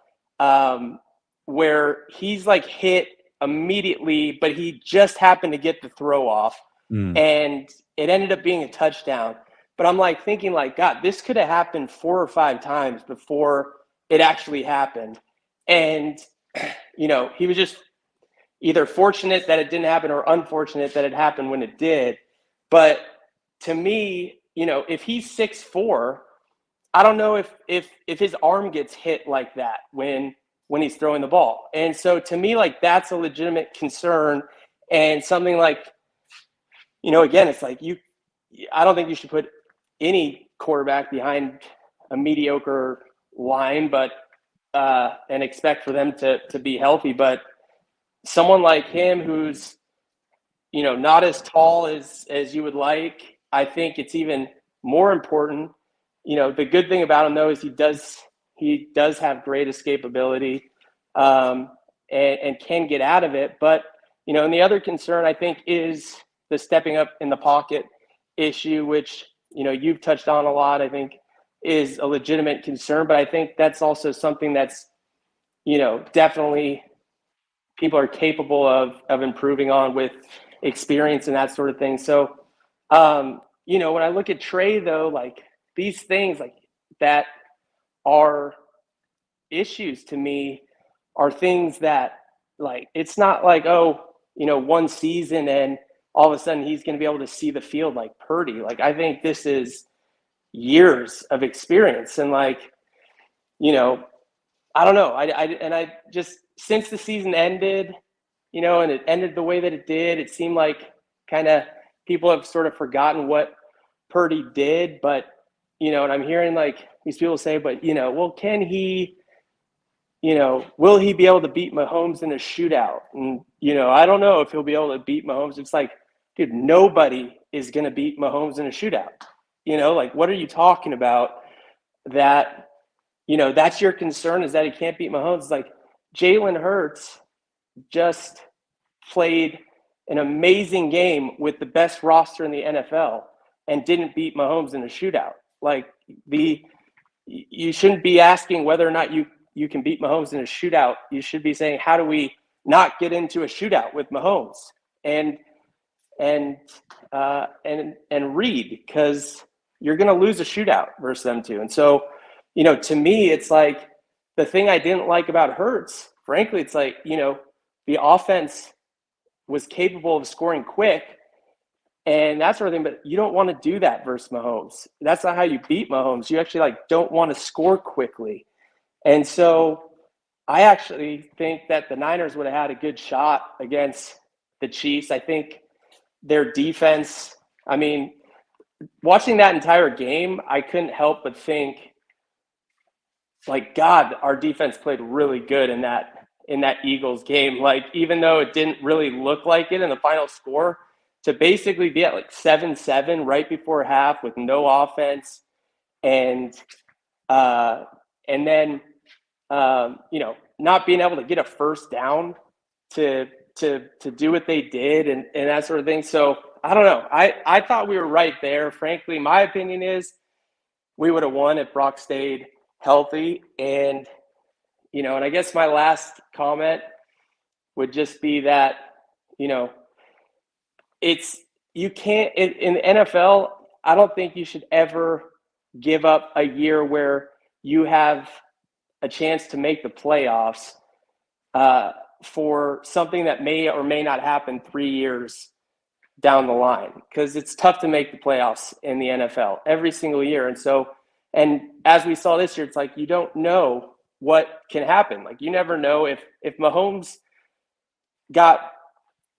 where he's like hit immediately, but he just happened to get the throw off and it ended up being a touchdown. But I'm like thinking like, God, this could have happened 4 or 5 times before it actually happened. And, he was just either fortunate that it didn't happen or unfortunate that it happened when it did. But to me, if he's 6'4", I don't know if his arm gets hit like that when he's throwing the ball. And so to me, like that's a legitimate concern and something like, again, it's like I don't think you should put any quarterback behind a mediocre line, but and expect for them to be healthy. But someone like him who's, not as tall as you would like, I think it's even more important. The good thing about him though is he does have great escapability and can get out of it. But, and the other concern I think is the stepping up in the pocket issue, which, you've touched on a lot, I think is a legitimate concern. But I think that's also something that's, definitely people are capable of improving on with experience and that sort of thing. So, when I look at Trey though, like these things like that are issues to me are things that like, it's not like, one season and all of a sudden he's going to be able to see the field like Purdy. Like, I think this is years of experience and like, I don't know. I just, since the season ended, and it ended the way that it did, it seemed like kind of people have sort of forgotten what Purdy did. But, and I'm hearing like these people say, but, well, can he, will he be able to beat Mahomes in a shootout? And, I don't know if he'll be able to beat Mahomes. It's like, dude, nobody is going to beat Mahomes in a shootout. Like, what are you talking about that, that's your concern, is that he can't beat Mahomes. It's like Jalen Hurts just played an amazing game with the best roster in the NFL and didn't beat Mahomes in a shootout. Like you shouldn't be asking whether or not you can beat Mahomes in a shootout. You should be saying, how do we not get into a shootout with Mahomes and Reed, because you're going to lose a shootout versus them two. And so, to me, it's like the thing I didn't like about Hurts, frankly, it's like, the offense was capable of scoring quick and that sort of thing, but you don't want to do that versus Mahomes. That's not how you beat Mahomes. You actually don't want to score quickly. And so I actually think that the Niners would have had a good shot against the Chiefs. I think their defense, watching that entire game, I couldn't help but think, God, our defense played really good in that Eagles game. Even though it didn't really look like it in the final score, to basically be at 7-7 right before half with no offense, and then not being able to get a first down to do what they did and that sort of thing. So I don't know. I thought we were right there. Frankly, my opinion is we would have won if Brock stayed healthy. And and I guess my last comment would just be that you can't in the NFL. I don't think you should ever give up a year where you have a chance to make the playoffs for something that may or may not happen 3 years down the line, because it's tough to make the playoffs in the NFL every single year. And so, and as we saw this year, it's you don't know what can happen. You never know if Mahomes got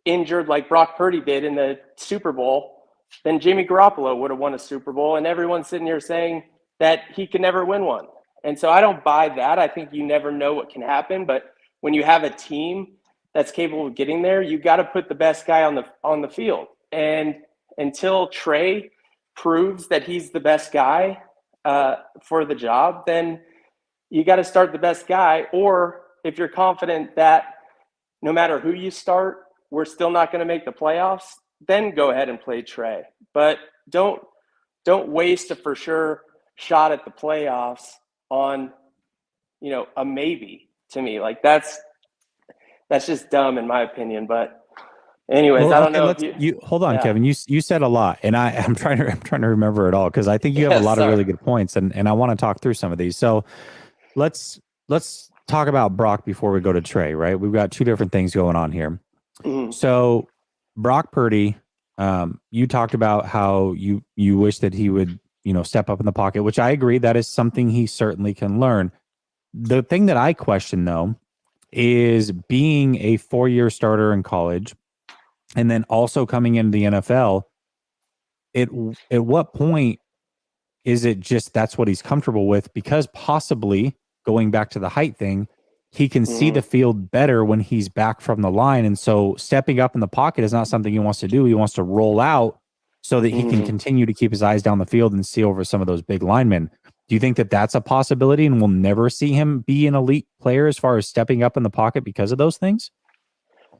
injured like Brock Purdy did in the Super Bowl, then Jimmy Garoppolo would have won a Super Bowl, and everyone's sitting here saying that he could never win one. And so I don't buy that. I think you never know what can happen, but when you have a team that's capable of getting there, you got to put the best guy on the field. And until Trey proves that he's the best guy for the job, then you got to start the best guy. Or if you're confident that no matter who you start, we're still not going to make the playoffs, then go ahead and play Trey. But don't waste a for sure shot at the playoffs on a maybe. To me, that's just dumb in my opinion. But anyways, Well, I don't know. You hold on, Kevin. You said a lot, and I'm trying to remember it all, because I think you have a lot of really good points, and I want to talk through some of these. So let's talk about Brock before we go to Trey. Right, we've got two different things going on here. Mm-hmm. So Brock Purdy, you talked about how you wish that he would step up in the pocket, which I agree, that is something he certainly can learn. The thing that I question, though, is being a 4-year starter in college and then also coming into the NFL. At what point is it just that's what he's comfortable with? Because possibly, going back to the height thing, he can see the field better when he's back from the line. And so stepping up in the pocket is not something he wants to do. He wants to roll out so that he can continue to keep his eyes down the field and see over some of those big linemen. Do you think that that's a possibility, and we'll never see him be an elite player as far as stepping up in the pocket because of those things?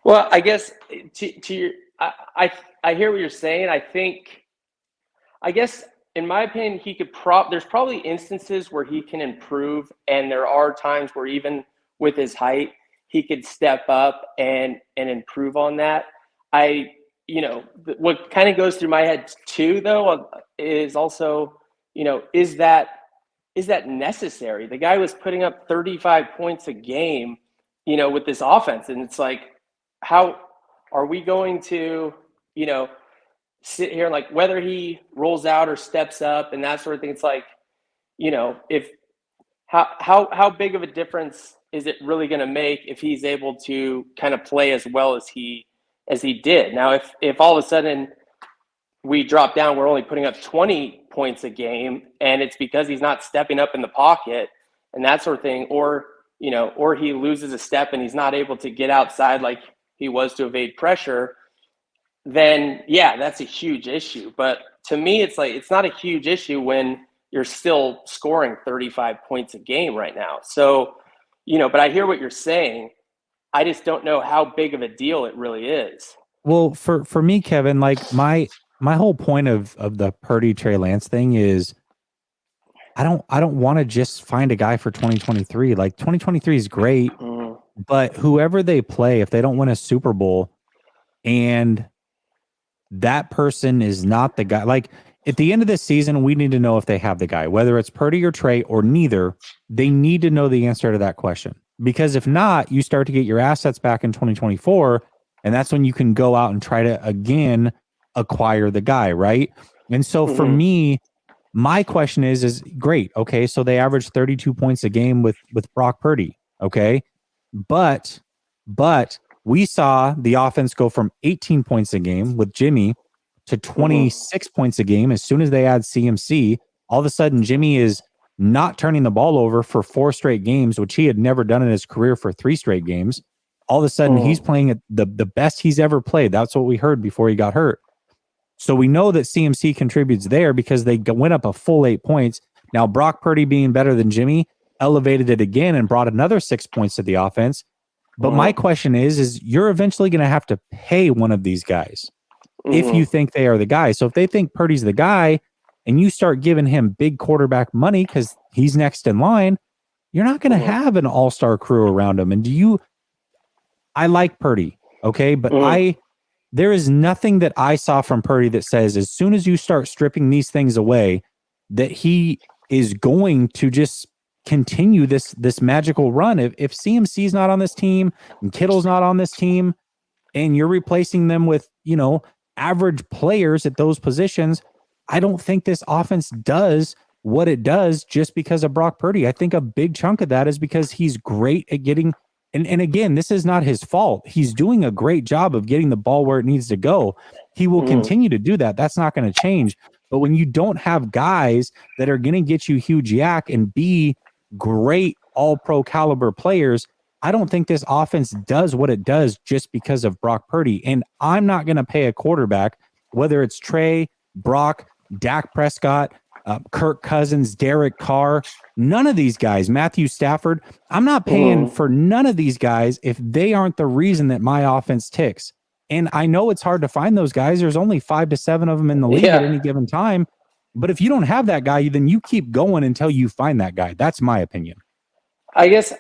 Well, I guess to your, I hear what you're saying. I guess in my opinion, he could there's probably instances where he can improve, and there are times where even with his height, he could step up and improve on that. What kind of goes through my head too, though, is also, is that necessary? The guy was putting up 35 points a game, with this offense. And it's how are we going to, sit here and whether he rolls out or steps up and that sort of thing? It's if how big of a difference is it really going to make if he's able to kind of play as well as he did? Now, if all of a sudden we drop down, we're only putting up 20 points a game, and it's because he's not stepping up in the pocket and that sort of thing, or he loses a step and he's not able to get outside like he was to evade pressure, then yeah, that's a huge issue. But to me, it's not a huge issue when you're still scoring 35 points a game right now. So, but I hear what you're saying. I just don't know how big of a deal it really is. Well, for me, Kevin, like my whole point of the Purdy Trey Lance thing is I don't want to just find a guy for 2023. Like 2023 is great, but whoever they play, if they don't win a Super Bowl and that person is not the guy, like at the end of this season, we need to know if they have the guy, whether it's Purdy or Trey or neither. They need to know the answer to that question, because if not, you start to get your assets back in 2024, and that's when you can go out and try to again acquire the guy, right? And so for me, my question is great. Okay, so they averaged 32 points a game with Brock Purdy. Okay, but we saw the offense go from 18 points a game with Jimmy to 26 points a game as soon as they add CMC. All of a sudden, Jimmy is not turning the ball over for 4 straight games, which he had never done in his career for 3 straight games. All of a sudden, he's playing at the best he's ever played. That's what we heard before he got hurt. So we know that CMC contributes there because they went up a full 8 points. Now, Brock Purdy being better than Jimmy elevated it again and brought another 6 points to the offense. But my question is you're eventually going to have to pay one of these guys if you think they are the guy. So if they think Purdy's the guy and you start giving him big quarterback money because he's next in line, you're not going to have an all-star crew around him. And I like Purdy, okay? But there is nothing that I saw from Purdy that says as soon as you start stripping these things away, that he is going to just continue this magical run. If CMC's not on this team and Kittle's not on this team and you're replacing them with, average players at those positions, I don't think this offense does what it does just because of Brock Purdy. I think a big chunk of that is because he's great at getting, and again, this is not his fault. He's doing a great job of getting the ball where it needs to go. He will continue to do that. That's not going to change. But when you don't have guys that are going to get you huge yak and be great all-pro caliber players, I don't think this offense does what it does just because of Brock Purdy. And I'm not going to pay a quarterback, whether it's Trey, Brock, Dak Prescott, Kirk Cousins, Derek Carr, none of these guys, Matthew Stafford. I'm not paying for none of these guys if they aren't the reason that my offense ticks. And I know it's hard to find those guys. There's only 5 to 7 of them in the league at any given time. But if you don't have that guy, then you keep going until you find that guy. That's my opinion. I guess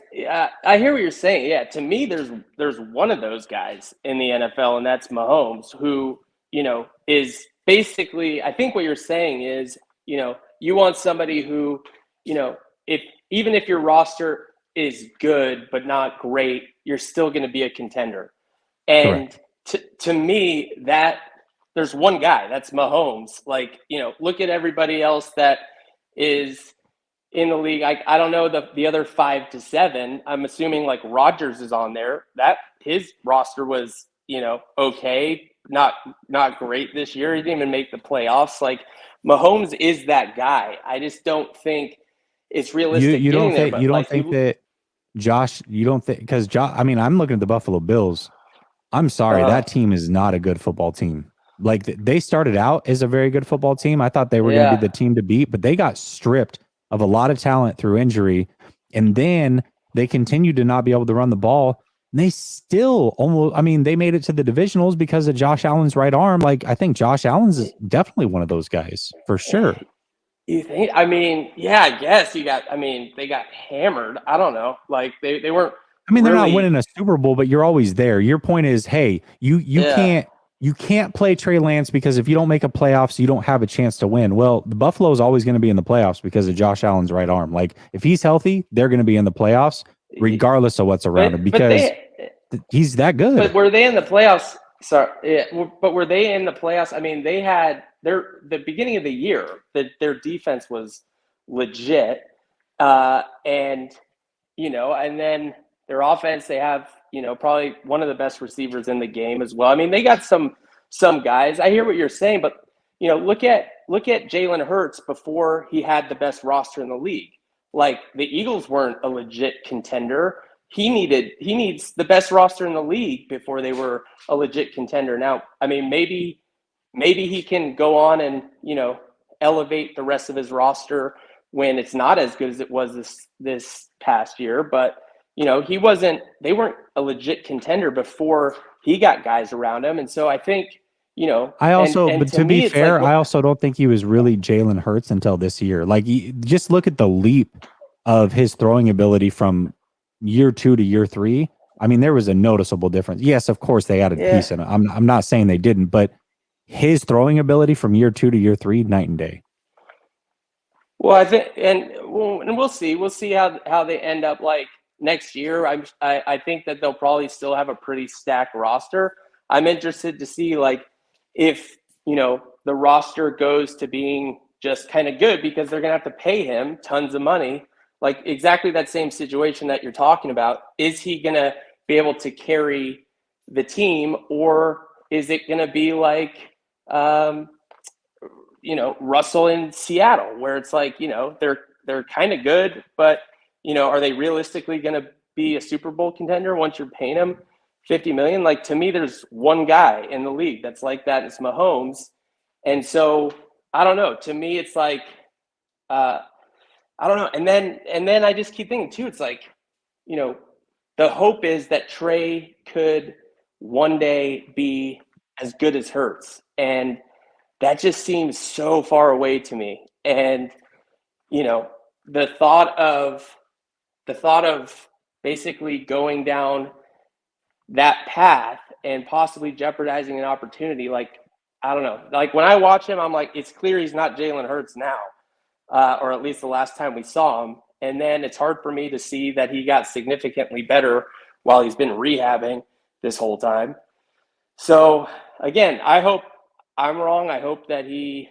I hear what you're saying. Yeah, to me, there's one of those guys in the NFL, and that's Mahomes, who, is basically, I think what you're saying is, you want somebody who, even if your roster is good but not great, you're still going to be a contender. And to me, that there's one guy, that's Mahomes. Like, look at everybody else that is in the league. I don't know the other 5 to 7. I'm assuming like Rodgers is on there. That his roster was, okay, not great this year. He didn't even make the playoffs. Like, Mahomes is that guy. I just don't think it's realistic. You don't think that Josh? You don't think because Josh? I mean, I'm looking at the Buffalo Bills. I'm sorry, that team is not a good football team. Like they started out as a very good football team. I thought they were going to be the team to beat, but they got stripped of a lot of talent through injury, and then they continued to not be able to run the ball. And they still they made it to the divisionals because of Josh Allen's right arm. Like, I think Josh Allen's definitely one of those guys for sure. You think? I mean, yeah, I guess they got hammered. I don't know. Like they weren't. I mean, they're not winning a Super Bowl, but you're always there. Your point is, hey, you can't play Trey Lance because if you don't make a playoffs, you don't have a chance to win. Well, the Buffalo is always going to be in the playoffs because of Josh Allen's right arm. Like, if he's healthy, they're going to be in the playoffs regardless of what's around him because he's that good. But were they in the playoffs? Sorry, but were they in the playoffs? I mean, they had the beginning of the year that their defense was legit, and then their offense, they have, probably one of the best receivers in the game as well. I mean, they got some guys. I hear what you're saying, but look at Jalen Hurts before he had the best roster in the league. Like, the Eagles weren't a legit contender. He needs the best roster in the league before they were a legit contender. Now, I mean, maybe he can go on and elevate the rest of his roster when it's not as good as it was this past year. But, they weren't a legit contender before he got guys around him. And so I think, I also, and but to me, be it's fair, like, I also don't think he was really Jalen Hurts until this year. Like, just look at the leap of his throwing ability from year 2 to year 3. I mean, there was a noticeable difference. Yes, of course they added piece in it. I'm not saying they didn't, but his throwing ability from year 2 to year 3, night and day. Well, I think, and we'll see. We'll see how they end up like next year. I think that they'll probably still have a pretty stacked roster. I'm interested to see like if the roster goes to being just kind of good because they're gonna have to pay him tons of money. Like exactly that same situation that you're talking about. Is he gonna be able to carry the team, or is it gonna be like Russell in Seattle, where it's like, they're kind of good, but, are they realistically going to be a Super Bowl contender once you're paying them $50 million? Like, to me, there's one guy in the league that's like that. It's Mahomes. And so I don't know. To me, it's like, I don't know. And then I just keep thinking too, it's like, the hope is that Trey could one day be as good as Hurts. And that just seems so far away to me. And, the thought of basically going down that path and possibly jeopardizing an opportunity, like, I don't know. Like when I watch him, I'm like, it's clear he's not Jalen Hurts now, or at least the last time we saw him. And then it's hard for me to see that he got significantly better while he's been rehabbing this whole time. So again, I hope I'm wrong. I hope that he,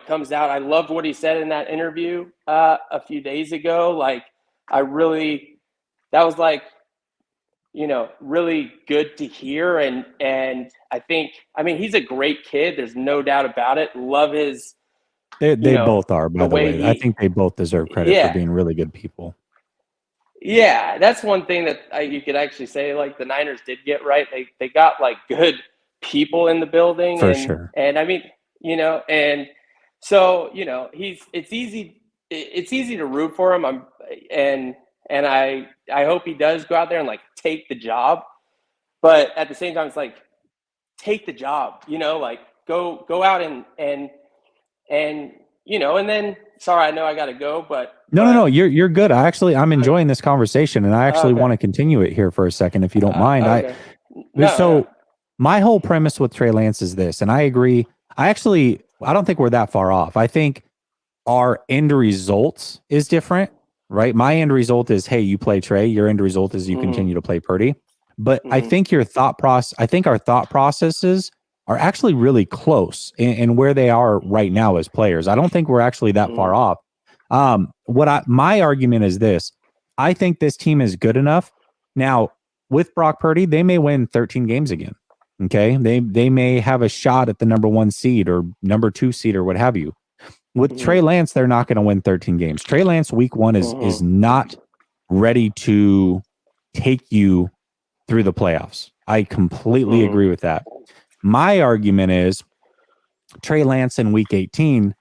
comes out. I loved what he said in that interview a few days ago. Like, that was like, really good to hear. And I think, he's a great kid. There's no doubt about it. Love his. They both are, by the way. I think they both deserve credit for being really good people. Yeah, that's one thing that you could actually say, like, the Niners did get right. They got like good people in the building, for sure. And and so it's easy to root for him. I hope he does go out there and like take the job, but at the same time, it's like take the job, like go out and and then sorry, I know I got to go, but no, you're good. I'm enjoying this conversation, and I actually want to continue it here for a second, if you don't mind. Okay. My whole premise with Trey Lance is this, and I agree. I don't think we're that far off. I think our end results is different, right? My end result is, hey, you play Trey. Your end result is you continue to play Purdy. But I think our thought processes are actually really close in where they are right now as players. I don't think we're actually that far off. My argument is this. I think this team is good enough. Now, with Brock Purdy, they may win 13 games again. Okay. They may have a shot at the number 1 seed or number 2 seed or what have you. With Trey Lance, they're not going to win 13 games. Trey Lance week 1 is not ready to take you through the playoffs. I completely agree with that. My argument is Trey Lance in week 18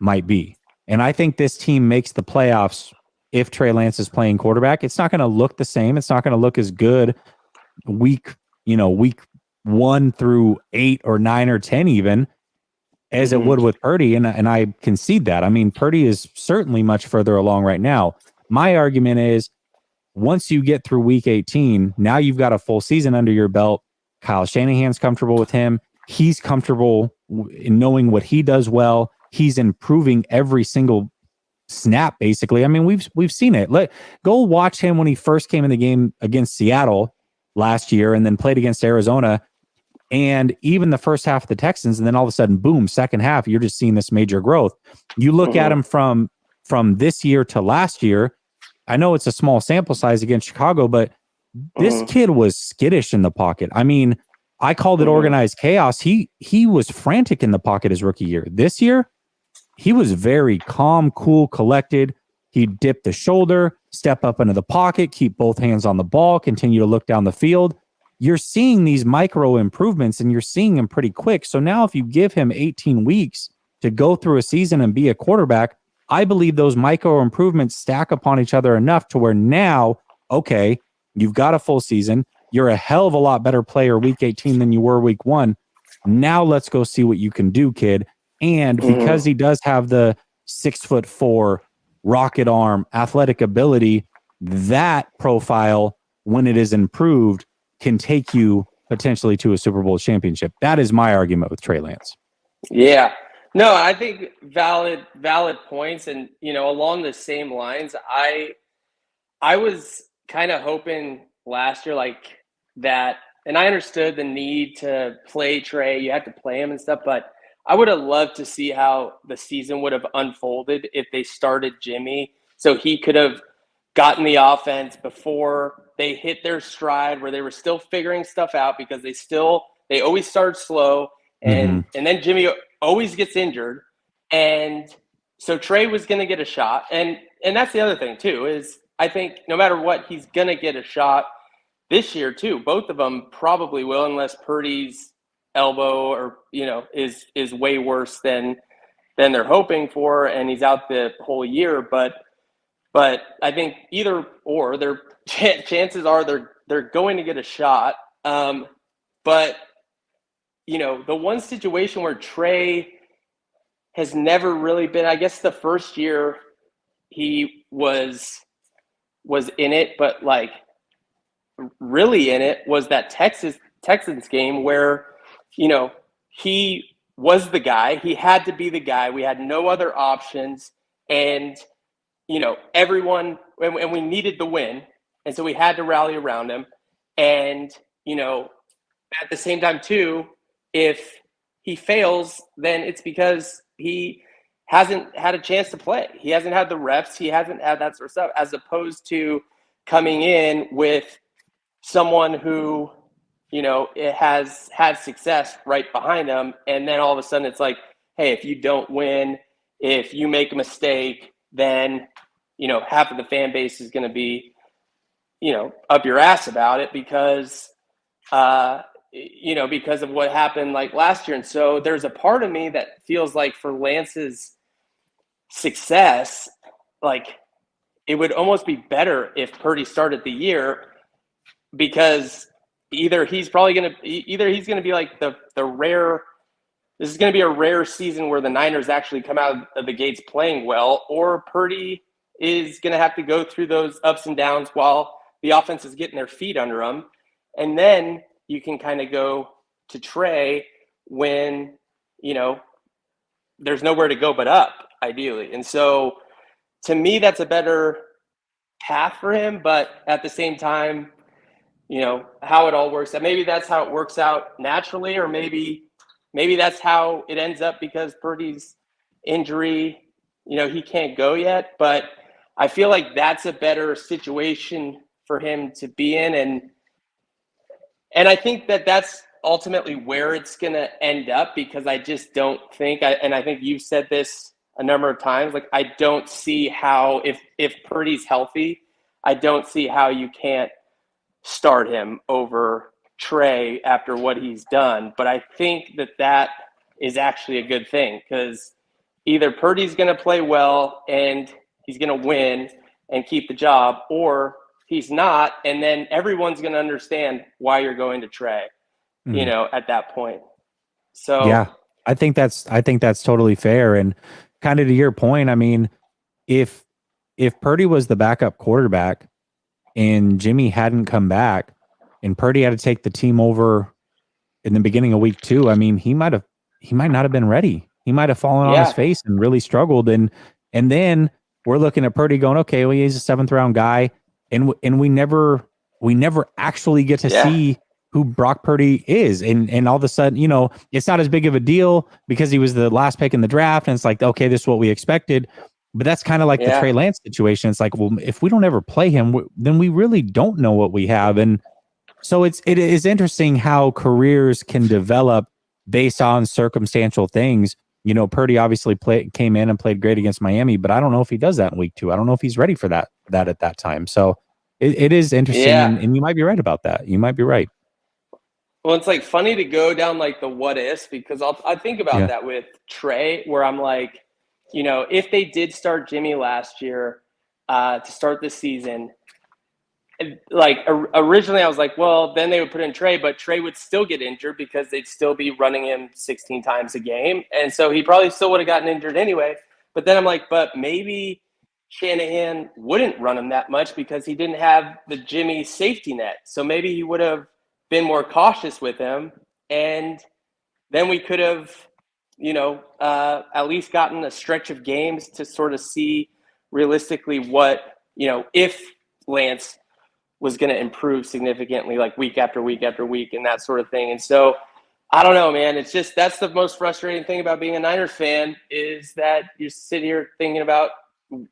might be. And I think this team makes the playoffs if Trey Lance is playing quarterback. It's not going to look the same. It's not going to look as good week 1 through 8 or 9 or 10 even as it would with Purdy. And I concede that. Purdy is certainly much further along right now. My argument is once you get through week 18, now you've got a full season under your belt. Kyle Shanahan's comfortable with him. He's comfortable in knowing what he does well. He's improving every single snap, basically. We've seen it. Go watch him when he first came in the game against Seattle last year and then played against Arizona and even the first half of the Texans. And then all of a sudden, boom, second half, you're just seeing this major growth. You look at him from this year to last year. I know it's a small sample size against Chicago, but this kid was skittish in the pocket. I called it organized chaos. He was frantic in the pocket his rookie year. This year, he was very calm, cool, collected. He'd dip the shoulder, step up into the pocket, keep both hands on the ball, continue to look down the field. You're seeing these micro improvements and you're seeing them pretty quick. So now if you give him 18 weeks to go through a season and be a quarterback, I believe those micro improvements stack upon each other enough to where now, okay, you've got a full season. You're a hell of a lot better player week 18 than you were week 1. Now let's go see what you can do, kid. And because he does have the 6'4" rocket arm athletic ability, that profile, when it is improved, can take you potentially to a Super Bowl championship. That is my argument with Trey Lance. Yeah. No, I think valid points. And, along the same lines, I was kind of hoping last year like that, and I understood the need to play Trey. You had to play him and stuff, but I would have loved to see how the season would have unfolded if they started Jimmy, so he could have gotten the offense before they hit their stride, where they were still figuring stuff out, because they always start slow, and then Jimmy always gets injured, and so Trey was going to get a shot, and that's the other thing too, is I think no matter what, he's going to get a shot this year too. Both of them probably will, unless Purdy's elbow or is way worse than they're hoping for, and he's out the whole year. But I think either or, their chances are they're going to get a shot. But the one situation where Trey has never really been, I guess the first year he was in it, but like really in it, was that Texans game where he was the guy. He had to be the guy. We had no other options, and everyone, and we needed the win, and so we had to rally around him. And at the same time too, if he fails, then it's because he hasn't had a chance to play. He hasn't had the reps. He hasn't had that sort of stuff, as opposed to coming in with someone who it has had success right behind them, and then all of a sudden it's like, hey, if you don't win, if you make a mistake, then half of the fan base is going to be up your ass about it, because because of what happened like last year. And so there's a part of me that feels like for Lance's success, like it would almost be better if Purdy started the year, because either he's going to be like the rare, this is going to be a rare season where the Niners actually come out of the gates playing well, or Purdy is going to have to go through those ups and downs while the offense is getting their feet under them. And then you can kind of go to Trey when, there's nowhere to go but up, ideally. And so to me, that's a better path for him. But at the same time, how it all works out. Maybe that's how it works out naturally, or maybe that's how it ends up because Purdy's injury, he can't go yet. But I feel like that's a better situation for him to be in. And I think that's ultimately where it's going to end up, because I just don't think, and I think you've said this a number of times, like I don't see how, if Purdy's healthy, I don't see how you can't start him over Trey after what he's done. But I think that is actually a good thing, because either Purdy's going to play well and he's going to win and keep the job, or he's not, and then everyone's going to understand why you're going to Trey, at that point. So yeah, I think that's totally fair. And kind of to your point, I mean, if Purdy was the backup quarterback and Jimmy hadn't come back and Purdy had to take the team over in the beginning of week 2, I mean, he might not have been ready. He might have fallen on his face and really struggled. And then we're looking at Purdy going, okay, well, he's a 7th round guy. And we never actually get to see who Brock Purdy is. And all of a sudden, it's not as big of a deal because he was the last pick in the draft. And it's like, okay, this is what we expected. But that's kind of like the Trey Lance situation. It's like, well, if we don't ever play him, then we really don't know what we have. And so it is interesting how careers can develop based on circumstantial things. Purdy obviously came in and played great against Miami, but I don't know if he does that in week 2. I don't know if he's ready for that at that time. So it is interesting, and you might be right about that. You might be right. Well, it's like funny to go down like the what ifs, because I think about that with Trey, where I'm like, you know, if they did start Jimmy last year to start the season, like originally I was like, well, then they would put in Trey, but Trey would still get injured because they'd still be running him 16 times a game. And so he probably still would have gotten injured anyway. But then I'm like, but maybe Shanahan wouldn't run him that much because he didn't have the Jimmy safety net. So maybe he would have been more cautious with him. And then we could have, you know, at least gotten a stretch of games to sort of see realistically what, you know, if Lance was going to improve significantly, like week after week after week and that sort of thing. And so I don't know, man. It's just, that's the most frustrating thing about being a Niners fan, is that you sit here thinking about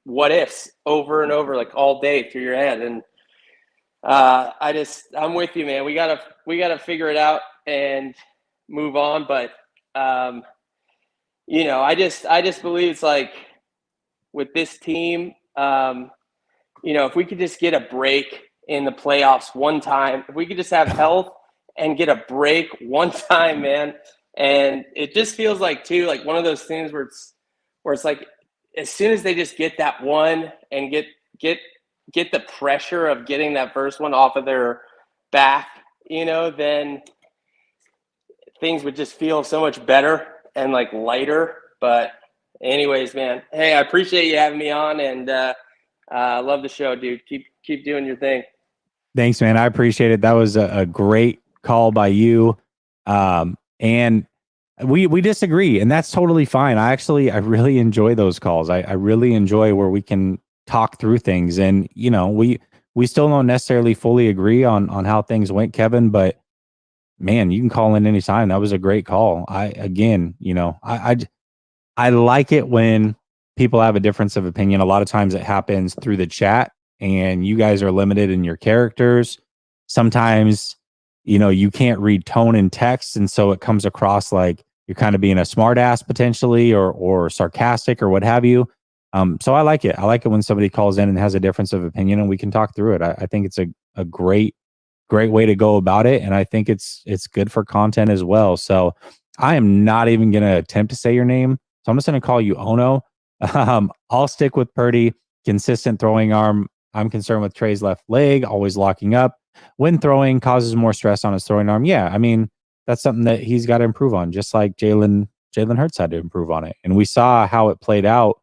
what ifs over and over, like all day through your head. And I'm with you, man. We gotta figure it out and move on. But you know, I just believe it's like with this team, you know, if we could just get a break in the playoffs one time, if we could just have health and get a break one time, man. And it just feels like too, like one of those things where it's like, as soon as they just get that one and get the pressure of getting that first one off of their back, you know, then things would just feel so much better and like lighter. But anyways, man, hey, I appreciate you having me on, and love the show, dude. Keep doing your thing. Thanks, man. I appreciate it. That was a great call by you. And we disagree, and that's totally fine. I really enjoy those calls. I really enjoy where we can talk through things. And, you know, we still don't necessarily fully agree on how things went, Kevin, but man, you can call in anytime. That was a great call. I like it when people have a difference of opinion. A lot of times it happens through the chat, and you guys are limited in your characters. Sometimes, you know, you can't read tone in text, and so it comes across like you're kind of being a smart ass potentially, or sarcastic or what have you. So I like it. I like it when somebody calls in and has a difference of opinion, and we can talk through it. I think it's a great way to go about it, and I think it's good for content as well. So I am not even going to attempt to say your name. So I'm just going to call you Ono. I'll stick with Purdy. Consistent throwing arm. I'm concerned with Trey's left leg, always locking up. When throwing, causes more stress on his throwing arm. Yeah, I mean, that's something that he's got to improve on, just like Jalen Hurts had to improve on it. And we saw how it played out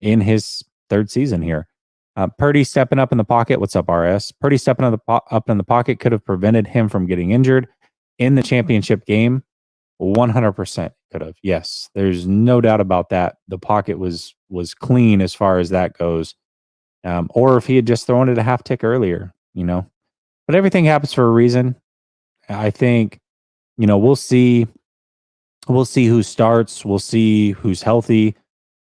in his third season here. Purdy stepping up in the pocket. What's up, RS? Purdy stepping up in the pocket could have prevented him from getting injured in the championship game. 100% could have. Yes, there's no doubt about that. The pocket was clean as far as that goes. Or if he had just thrown it a half tick earlier, you know. But everything happens for a reason. I think, you know, we'll see who starts. We'll see who's healthy.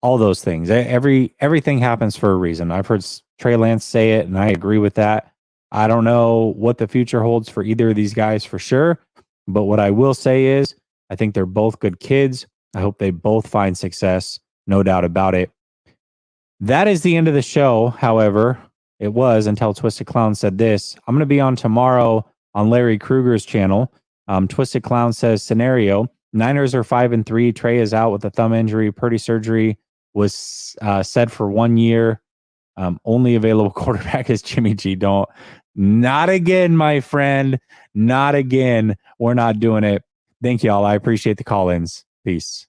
All those things. Everything happens for a reason. I've heard Trey Lance say it, and I agree with that. I don't know what the future holds for either of these guys for sure. But what I will say is, I think they're both good kids. I hope they both find success. No doubt about it. That is the end of the show. However, it was until Twisted Clown said this. I'm going to be on tomorrow on Larry Krueger's channel. Twisted Clown says, scenario, Niners are 5-3. Trey is out with a thumb injury. Purdy surgery was said for 1 year. Only available quarterback is Jimmy G. Not again, my friend. Not again. We're not doing it. Thank y'all. I appreciate the call-ins. Peace.